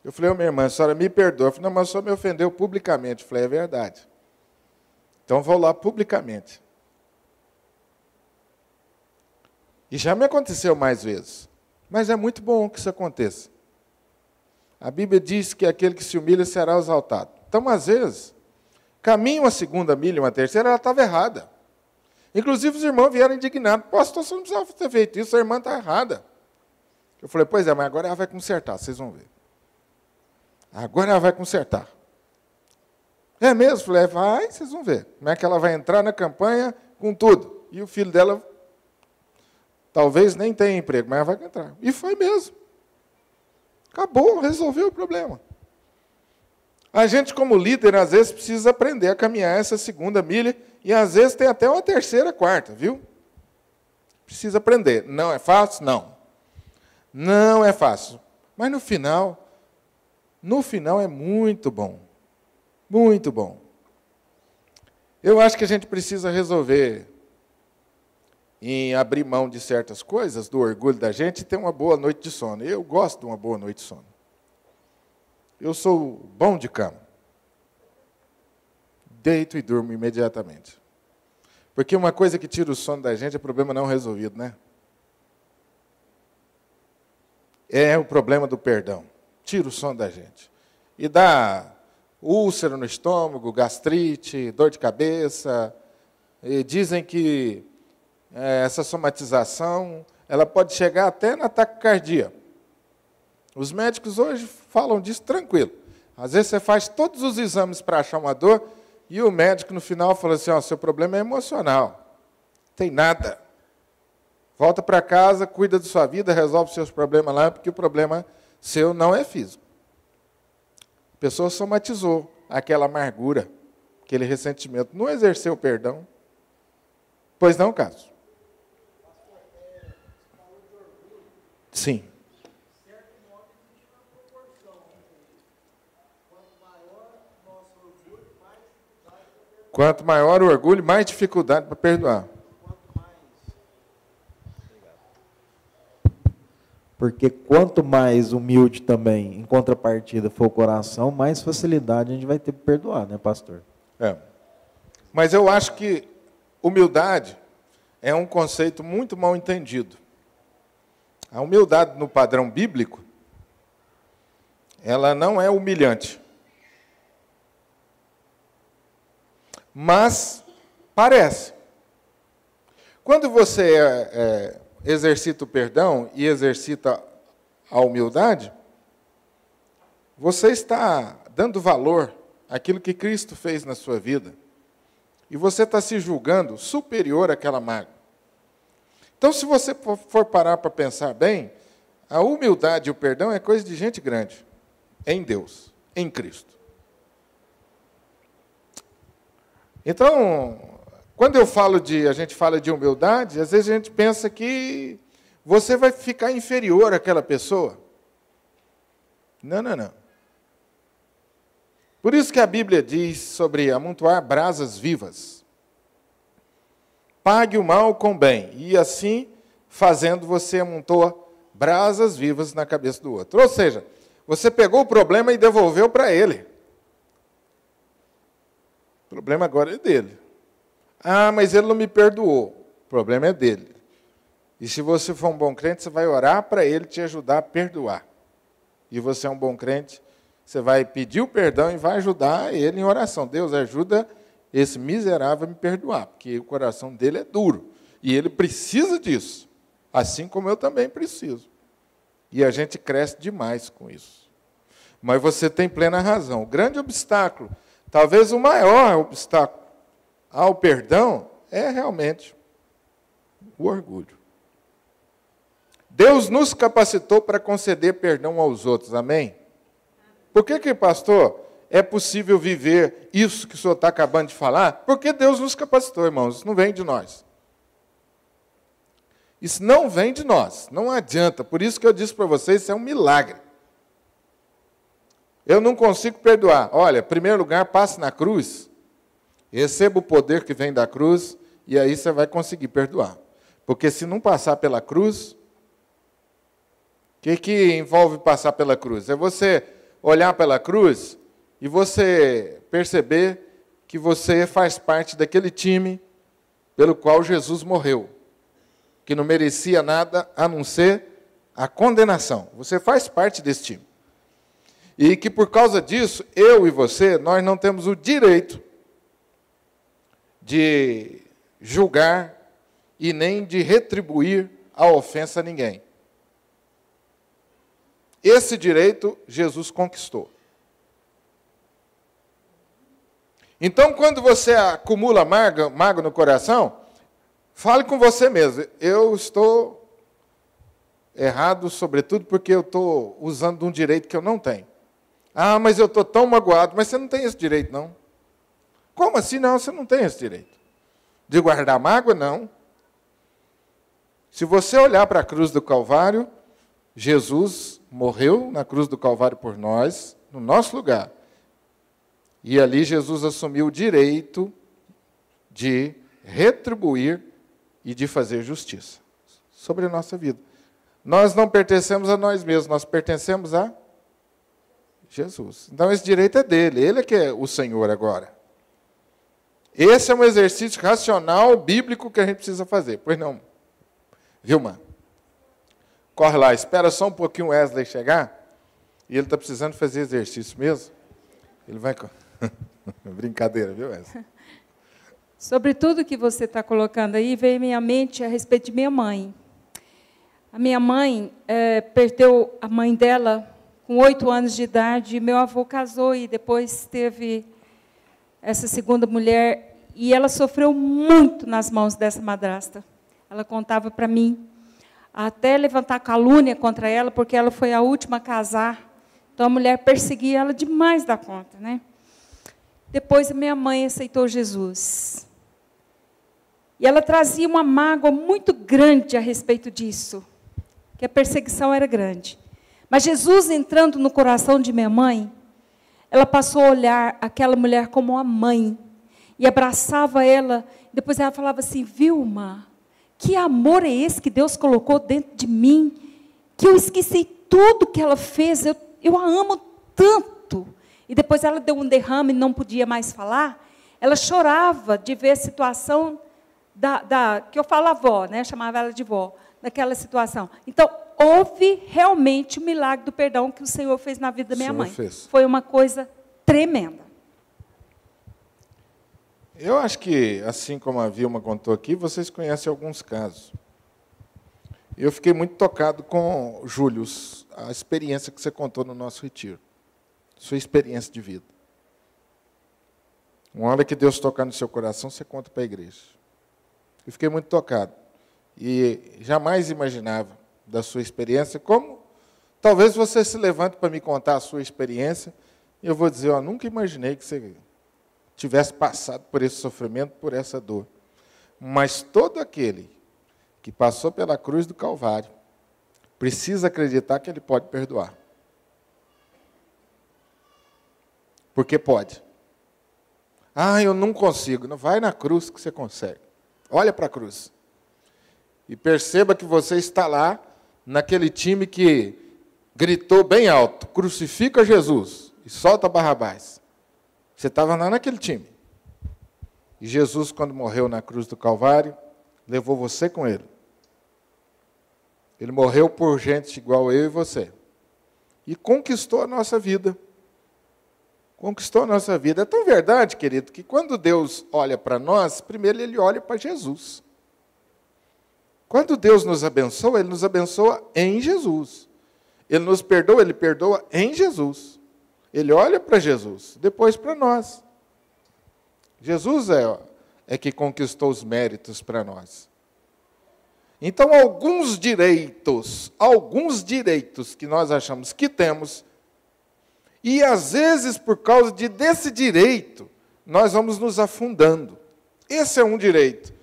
Eu falei, minha irmã, a senhora me perdoa. Eu falei, não, mas a senhora me ofendeu publicamente. Eu falei, é verdade. Então vou lá publicamente. E já me aconteceu mais vezes. Mas é muito bom que isso aconteça. A Bíblia diz que aquele que se humilha será exaltado. Então, às vezes, caminha uma segunda milha, uma terceira, ela estava errada. Inclusive, os irmãos vieram indignados. Pastor, você não precisava ter feito isso, a irmã está errada. Eu falei, pois é, mas agora ela vai consertar, vocês vão ver. Agora ela vai consertar. É mesmo? Eu falei, vai, vocês vão ver. Como é que ela vai entrar na campanha com tudo. E o filho dela talvez nem tenha emprego, mas ela vai entrar. E foi mesmo. Acabou, resolveu o problema. A gente, como líder, às vezes precisa aprender a caminhar essa segunda milha, e às vezes tem até uma terceira, quarta, viu? Precisa aprender. Não é fácil? Não. Não é fácil. Mas no final é muito bom. Muito bom. Eu acho que a gente precisa resolver em abrir mão de certas coisas, do orgulho da gente, e ter uma boa noite de sono. Eu gosto de uma boa noite de sono. Eu sou bom de cama. Deito e durmo imediatamente. Porque uma coisa que tira o sono da gente é problema não resolvido, né? É o problema do perdão. Tira o sono da gente. E dá úlcera no estômago, gastrite, dor de cabeça. E dizem que essa somatização ela pode chegar até na taquicardia. Os médicos hoje falam disso tranquilo. Às vezes você faz todos os exames para achar uma dor e o médico no final fala assim, seu problema é emocional. Tem nada. Volta para casa, cuida da sua vida, resolve os seus problemas lá, porque o problema seu não é físico. A pessoa somatizou aquela amargura, aquele ressentimento, não exerceu o perdão. Pois não, Carlos? Sim. Quanto maior o orgulho, mais dificuldade para perdoar. Porque quanto mais humilde também, em contrapartida, for o coração, mais facilidade a gente vai ter para perdoar, né, pastor? Mas eu acho que humildade é um conceito muito mal entendido. A humildade no padrão bíblico, ela não é humilhante. Mas parece. Quando você exercita o perdão e exercita a humildade, você está dando valor àquilo que Cristo fez na sua vida. E você está se julgando superior àquela mágoa. Então, se você for parar para pensar bem, a humildade e o perdão é coisa de gente grande, em Deus, em Cristo. Então, quando a gente fala de humildade, às vezes a gente pensa que você vai ficar inferior àquela pessoa. Não. Por isso que a Bíblia diz sobre amontoar brasas vivas. Pague o mal com bem, e assim, fazendo, você amontoa brasas vivas na cabeça do outro. Ou seja, você pegou o problema e devolveu para ele. O problema agora é dele. Ah, mas ele não me perdoou. O problema é dele. E se você for um bom crente, você vai orar para ele te ajudar a perdoar. E você é um bom crente, você vai pedir o perdão e vai ajudar ele em oração. Deus, ajuda esse miserável a me perdoar, porque o coração dele é duro. E ele precisa disso, assim como eu também preciso. E a gente cresce demais com isso. Mas você tem plena razão. O grande obstáculo, talvez o maior obstáculo ao perdão, é realmente o orgulho. Deus nos capacitou para conceder perdão aos outros, amém? Por que, pastor, é possível viver isso que o senhor está acabando de falar? Porque Deus nos capacitou, irmãos, isso não vem de nós. Isso não vem de nós, não adianta. Por isso que eu disse para vocês, isso é um milagre. Eu não consigo perdoar. Olha, em primeiro lugar, passe na cruz, receba o poder que vem da cruz, e aí você vai conseguir perdoar. Porque se não passar pela cruz, o que envolve passar pela cruz? É você olhar pela cruz e você perceber que você faz parte daquele time pelo qual Jesus morreu, que não merecia nada a não ser a condenação. Você faz parte desse time. E que por causa disso, eu e você, nós não temos o direito de julgar e nem de retribuir a ofensa a ninguém. Esse direito Jesus conquistou. Então, quando você acumula mágoa no coração, fale com você mesmo. Eu estou errado, sobretudo porque eu estou usando um direito que eu não tenho. Ah, mas eu estou tão magoado. Mas você não tem esse direito, não. Como assim? Não, você não tem esse direito. De guardar mágoa, não. Se você olhar para a cruz do Calvário, Jesus morreu na cruz do Calvário por nós, no nosso lugar. E ali Jesus assumiu o direito de retribuir e de fazer justiça sobre a nossa vida. Nós não pertencemos a nós mesmos, nós pertencemos a Jesus. Então esse direito é dele, ele é que é o Senhor agora. Esse é um exercício racional, bíblico, que a gente precisa fazer. Pois não? Vilma? Corre lá, espera só um pouquinho o Wesley chegar. E ele está precisando fazer exercício mesmo. Ele vai... Brincadeira, viu, Wesley? Sobre tudo que você está colocando aí, veio à minha mente a respeito de minha mãe. A minha mãe perdeu a mãe dela com 8 anos de idade. Meu avô casou e depois teve essa segunda mulher. E ela sofreu muito nas mãos dessa madrasta. Ela contava para mim, até levantar calúnia contra ela, porque ela foi a última a casar. Então, a mulher perseguia ela demais da conta, né? Depois, a minha mãe aceitou Jesus. E ela trazia uma mágoa muito grande a respeito disso, que a perseguição era grande. Mas Jesus, entrando no coração de minha mãe, ela passou a olhar aquela mulher como uma mãe, e abraçava ela. Depois ela falava assim, Vilma, que amor é esse que Deus colocou dentro de mim, que eu esqueci tudo que ela fez, eu a amo tanto. E depois ela deu um derrame e não podia mais falar. Ela chorava de ver a situação que eu falo avó, né? Chamava ela de vó, daquela situação. Então, houve realmente o milagre do perdão que o Senhor fez na vida da minha mãe. Foi uma coisa tremenda. Eu acho que, assim como a Vilma contou aqui, vocês conhecem alguns casos. Eu fiquei muito tocado com Júlio, a experiência que você contou no nosso retiro. Sua experiência de vida. Uma hora que Deus tocar no seu coração, você conta para a igreja. Eu fiquei muito tocado. E jamais imaginava da sua experiência, como talvez você se levante para me contar a sua experiência, e eu vou dizer, eu nunca imaginei que você tivesse passado por esse sofrimento, por essa dor. Mas todo aquele que passou pela cruz do Calvário precisa acreditar que ele pode perdoar. Porque pode. Ah, eu não consigo. Não, vai na cruz que você consegue. Olha para a cruz. E perceba que você está lá, naquele time que gritou bem alto, crucifica Jesus e solta Barrabás. Você estava lá naquele time. E Jesus, quando morreu na cruz do Calvário, levou você com ele. Ele morreu por gente igual eu e você. E conquistou a nossa vida. Conquistou a nossa vida. É tão verdade, querido, que quando Deus olha para nós, primeiro Ele olha para Jesus. Quando Deus nos abençoa, Ele nos abençoa em Jesus. Ele nos perdoa, Ele perdoa em Jesus. Ele olha para Jesus, depois para nós. Jesus é que conquistou os méritos para nós. Então, alguns direitos que nós achamos que temos, E, às vezes, por causa desse direito, nós vamos nos afundando. Esse é um direito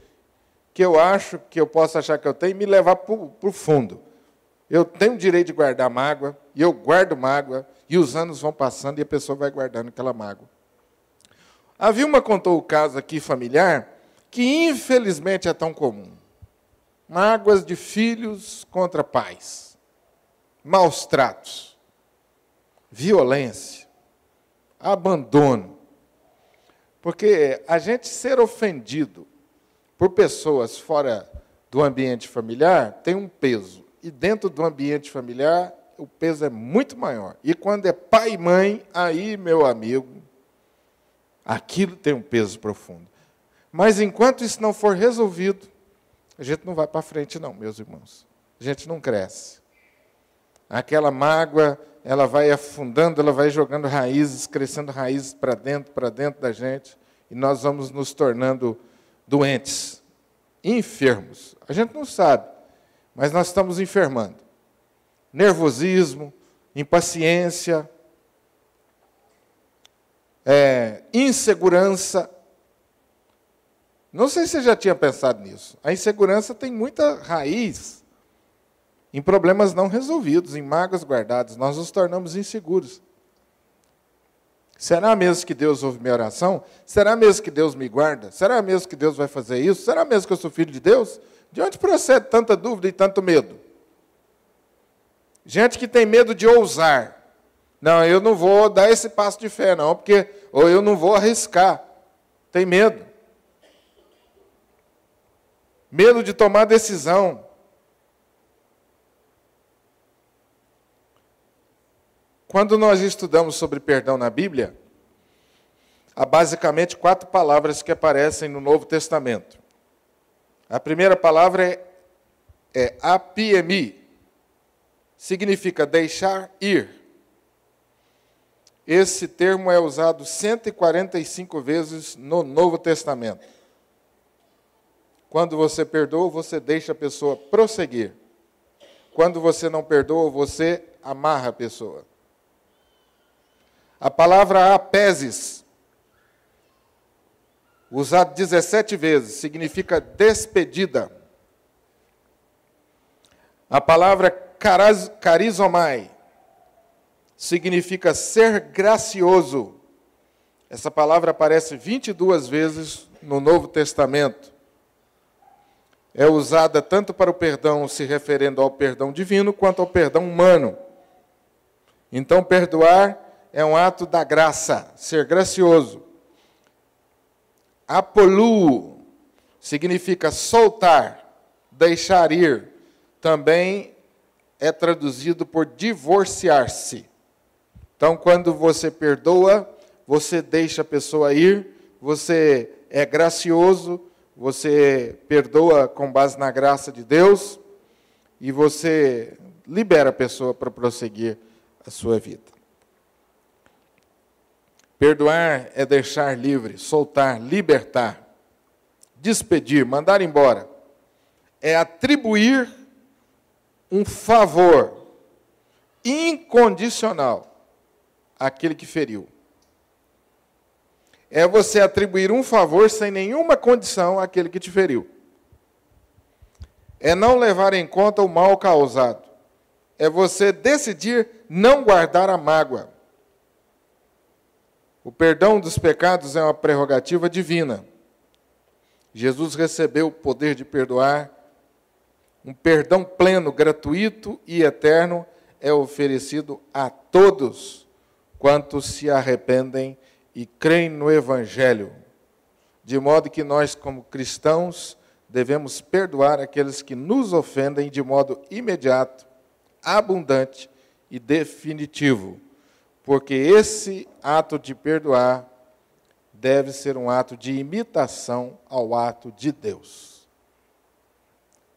que eu acho, que eu posso achar que eu tenho, e me levar para o fundo. Eu tenho o direito de guardar mágoa, e eu guardo mágoa, e os anos vão passando e a pessoa vai guardando aquela mágoa. A Vilma contou o caso aqui familiar, que infelizmente é tão comum. Mágoas de filhos contra pais, maus tratos, violência, abandono. Porque a gente ser ofendido por pessoas fora do ambiente familiar tem um peso. E dentro do ambiente familiar, o peso é muito maior. E quando é pai e mãe, aí, meu amigo, aquilo tem um peso profundo. Mas enquanto isso não for resolvido, a gente não vai para frente não, meus irmãos. A gente não cresce. Aquela mágoa, ela vai afundando, ela vai jogando raízes, crescendo raízes para dentro da gente, e nós vamos nos tornando doentes, enfermos. A gente não sabe, mas nós estamos enfermando. Nervosismo, impaciência, insegurança. Não sei se você já tinha pensado nisso. A insegurança tem muita raiz em problemas não resolvidos, em mágoas guardadas. Nós nos tornamos inseguros. Será mesmo que Deus ouve minha oração? Será mesmo que Deus me guarda? Será mesmo que Deus vai fazer isso? Será mesmo que eu sou filho de Deus? De onde procede tanta dúvida e tanto medo? Gente que tem medo de ousar. Não, eu não vou dar esse passo de fé, não, ou eu não vou arriscar. Tem medo. Medo de tomar decisão. Quando nós estudamos sobre perdão na Bíblia, há basicamente 4 palavras que aparecem no Novo Testamento. A primeira palavra é apiemi, significa deixar ir. Esse termo é usado 145 vezes no Novo Testamento. Quando você perdoa, você deixa a pessoa prosseguir. Quando você não perdoa, você amarra a pessoa. A palavra apesis, usada 17 vezes, significa despedida. A palavra carizomai significa ser gracioso. Essa palavra aparece 22 vezes no Novo Testamento. É usada tanto para o perdão se referindo ao perdão divino, quanto ao perdão humano. Então, perdoar é um ato da graça, ser gracioso. Apoluo significa soltar, deixar ir. Também é traduzido por divorciar-se. Então, quando você perdoa, você deixa a pessoa ir, você é gracioso, você perdoa com base na graça de Deus, e você libera a pessoa para prosseguir a sua vida. Perdoar é deixar livre, soltar, libertar, despedir, mandar embora. É atribuir um favor incondicional àquele que feriu. É você atribuir um favor sem nenhuma condição àquele que te feriu. É não levar em conta o mal causado. É você decidir não guardar a mágoa. O perdão dos pecados é uma prerrogativa divina. Jesus recebeu o poder de perdoar. Um perdão pleno, gratuito e eterno é oferecido a todos quantos se arrependem e creem no Evangelho. De modo que nós, como cristãos, devemos perdoar aqueles que nos ofendem de modo imediato, abundante e definitivo. Porque esse ato de perdoar deve ser um ato de imitação ao ato de Deus.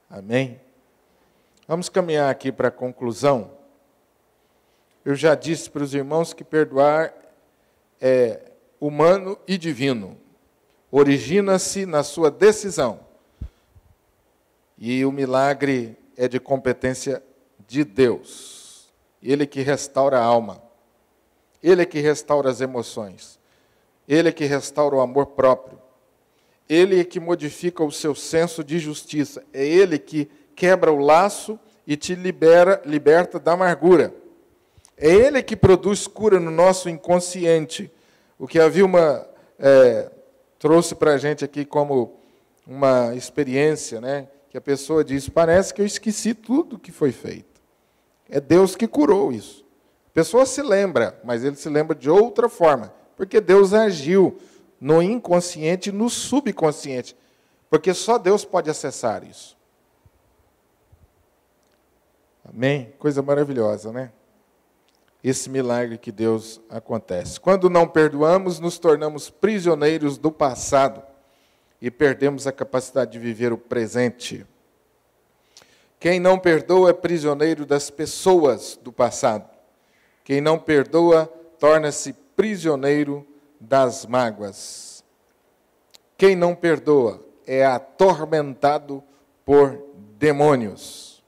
Amém? Vamos caminhar aqui para a conclusão. Eu já disse para os irmãos que perdoar é humano e divino. Origina-se na sua decisão. E o milagre é de competência de Deus. Ele que restaura a alma. Ele é que restaura as emoções. Ele é que restaura o amor próprio. Ele é que modifica o seu senso de justiça. É Ele que quebra o laço e te liberta da amargura. É Ele que produz cura no nosso inconsciente. O que a Vilma trouxe para a gente aqui como uma experiência, né? Que a pessoa diz, parece que eu esqueci tudo que foi feito. É Deus que curou isso. A pessoa se lembra, mas ele se lembra de outra forma, porque Deus agiu no inconsciente e no subconsciente, porque só Deus pode acessar isso. Amém? Coisa maravilhosa, né? Esse milagre que Deus acontece. Quando não perdoamos, nos tornamos prisioneiros do passado e perdemos a capacidade de viver o presente. Quem não perdoa é prisioneiro das pessoas do passado. Quem não perdoa torna-se prisioneiro das mágoas. Quem não perdoa é atormentado por demônios.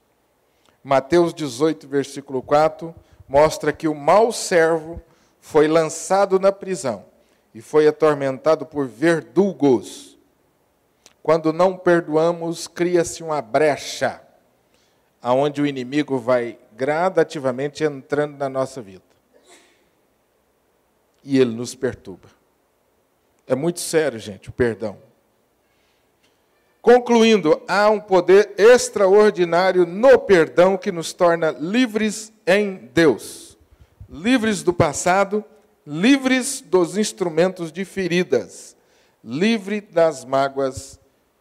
Mateus 18, versículo 4, mostra que o mau servo foi lançado na prisão e foi atormentado por verdugos. Quando não perdoamos, cria-se uma brecha, aonde o inimigo vai gradativamente entrando na nossa vida. E ele nos perturba. É muito sério, gente, o perdão. Concluindo, há um poder extraordinário no perdão que nos torna livres em Deus. Livres do passado, livres dos instrumentos de feridas, livre das mágoas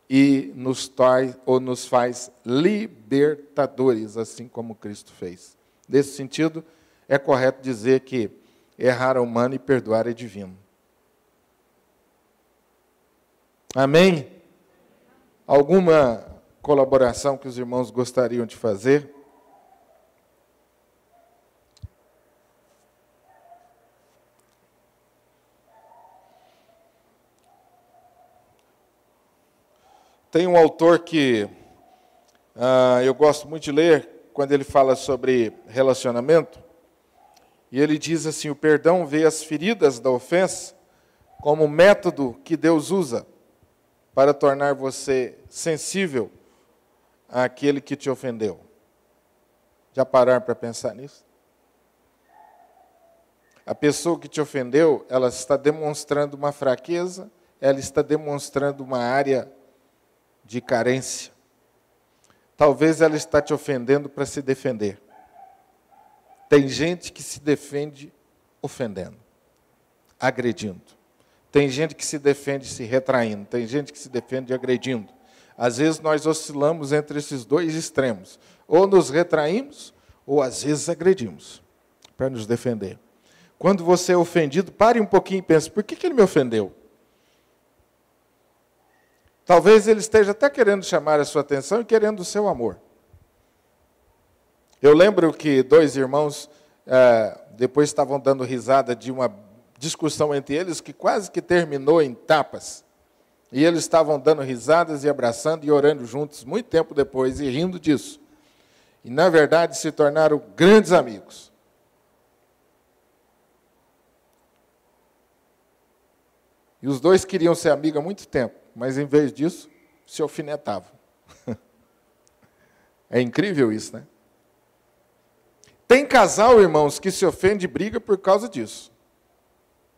e nos faz libertadores, assim como Cristo fez. Nesse sentido, é correto dizer que errar é humano e perdoar é divino. Amém? Alguma colaboração que os irmãos gostariam de fazer? Tem um autor que eu gosto muito de ler, quando ele fala sobre relacionamento, e ele diz assim, o perdão vê as feridas da ofensa como método que Deus usa para tornar você sensível àquele que te ofendeu. Já pararam para pensar nisso? A pessoa que te ofendeu, ela está demonstrando uma fraqueza, ela está demonstrando uma área de carência. Talvez ela está te ofendendo para se defender. Tem gente que se defende ofendendo, agredindo. Tem gente que se defende se retraindo. Tem gente que se defende agredindo. Às vezes nós oscilamos entre esses dois extremos. Ou nos retraímos, ou às vezes agredimos, para nos defender. Quando você é ofendido, pare um pouquinho e pense, por que ele me ofendeu? Talvez ele esteja até querendo chamar a sua atenção e querendo o seu amor. Eu lembro que dois irmãos, depois estavam dando risada de uma discussão entre eles que quase que terminou em tapas. E eles estavam dando risadas e abraçando e orando juntos muito tempo depois e rindo disso. E, na verdade, se tornaram grandes amigos. E os dois queriam ser amigos há muito tempo, mas, em vez disso, se alfinetavam. É incrível isso, né? Tem casal, irmãos, que se ofende e briga por causa disso.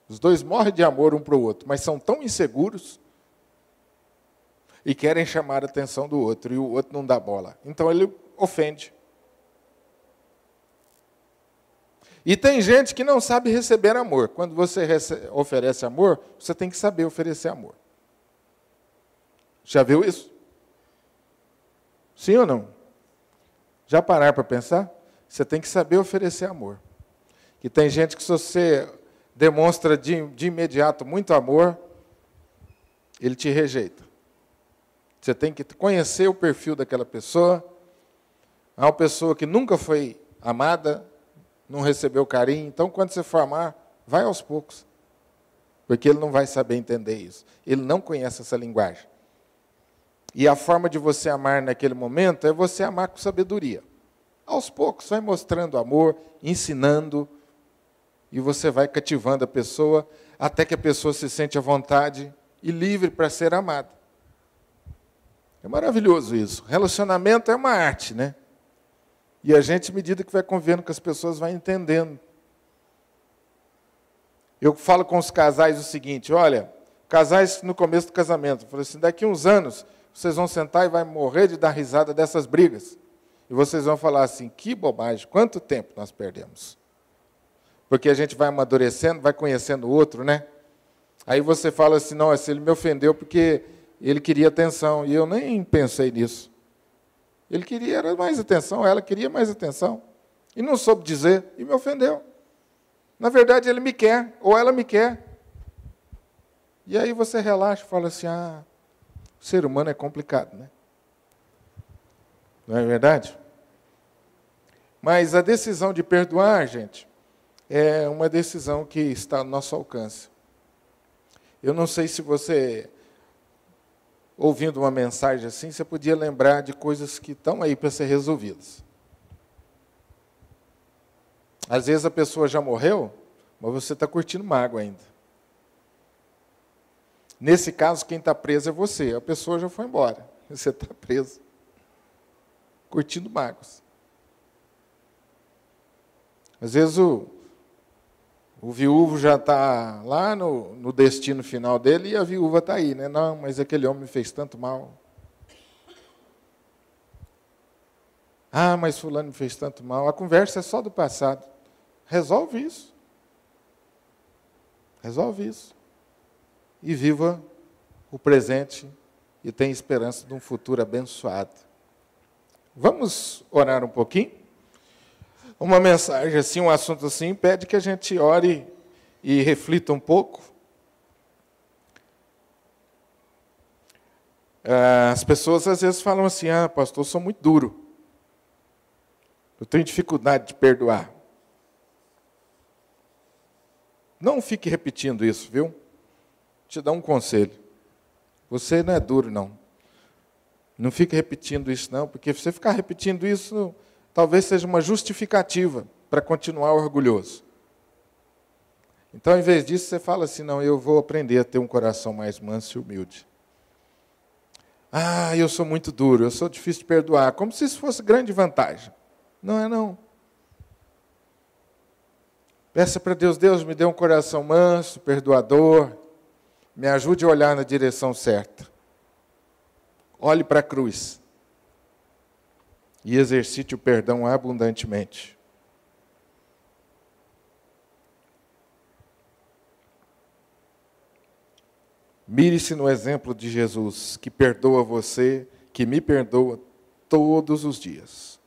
Os dois morrem de amor um para o outro, mas são tão inseguros e querem chamar a atenção do outro, e o outro não dá bola. Então ele ofende. E tem gente que não sabe receber amor. Quando você oferece amor, você tem que saber oferecer amor. Já viu isso? Sim ou não? Já pararam para pensar? Você tem que saber oferecer amor. E tem gente que, se você demonstra de imediato muito amor, ele te rejeita. Você tem que conhecer o perfil daquela pessoa. É uma pessoa que nunca foi amada, não recebeu carinho. Então, quando você for amar, vai aos poucos. Porque ele não vai saber entender isso. Ele não conhece essa linguagem. E a forma de você amar naquele momento é você amar com sabedoria. Aos poucos, vai mostrando amor, ensinando. e você vai cativando a pessoa até que a pessoa se sente à vontade e livre para ser amada. É maravilhoso isso. Relacionamento é uma arte, né? E a gente, à medida que vai convivendo com as pessoas, vai entendendo. Eu falo com os casais o seguinte, olha, casais no começo do casamento, eu falei assim, daqui a uns anos, vocês vão sentar e vai morrer de dar risada dessas brigas. E vocês vão falar assim, que bobagem, quanto tempo nós perdemos? Porque a gente vai amadurecendo, vai conhecendo o outro, né? Aí você fala assim, não, se ele me ofendeu porque ele queria atenção, e eu nem pensei nisso. Ele queria mais atenção, ela queria mais atenção. E não soube dizer, e me ofendeu. Na verdade, ele me quer, ou ela me quer. E aí você relaxa e fala assim, o ser humano é complicado, né? Não é verdade? Mas a decisão de perdoar, gente, é uma decisão que está ao nosso alcance. Eu não sei se você, ouvindo uma mensagem assim, você podia lembrar de coisas que estão aí para ser resolvidas. Às vezes a pessoa já morreu, mas você está curtindo mágoa ainda. Nesse caso, quem está preso é você. A pessoa já foi embora. Você está preso. Curtindo mágoas. Às vezes o viúvo já está lá no destino final dele e a viúva está aí, né? Não, mas aquele homem me fez tanto mal. Mas fulano me fez tanto mal. A conversa é só do passado. Resolve isso. Resolve isso. E viva o presente e tenha esperança de um futuro abençoado. Vamos orar um pouquinho? Uma mensagem assim, um assunto assim, pede que a gente ore e reflita um pouco. As pessoas às vezes falam assim, pastor, eu sou muito duro. Eu tenho dificuldade de perdoar. Não fique repetindo isso, viu? Vou te dar um conselho. Você não é duro, não. Não fique repetindo isso, não, porque se você ficar repetindo isso, talvez seja uma justificativa para continuar orgulhoso. Então, em vez disso, você fala assim, não, eu vou aprender a ter um coração mais manso e humilde. Eu sou muito duro, eu sou difícil de perdoar, como se isso fosse grande vantagem. Não é, não. Peça para Deus, Deus me dê um coração manso, perdoador, me ajude a olhar na direção certa. Olhe para a cruz e exercite o perdão abundantemente. Mire-se no exemplo de Jesus, que perdoa você, que me perdoa todos os dias.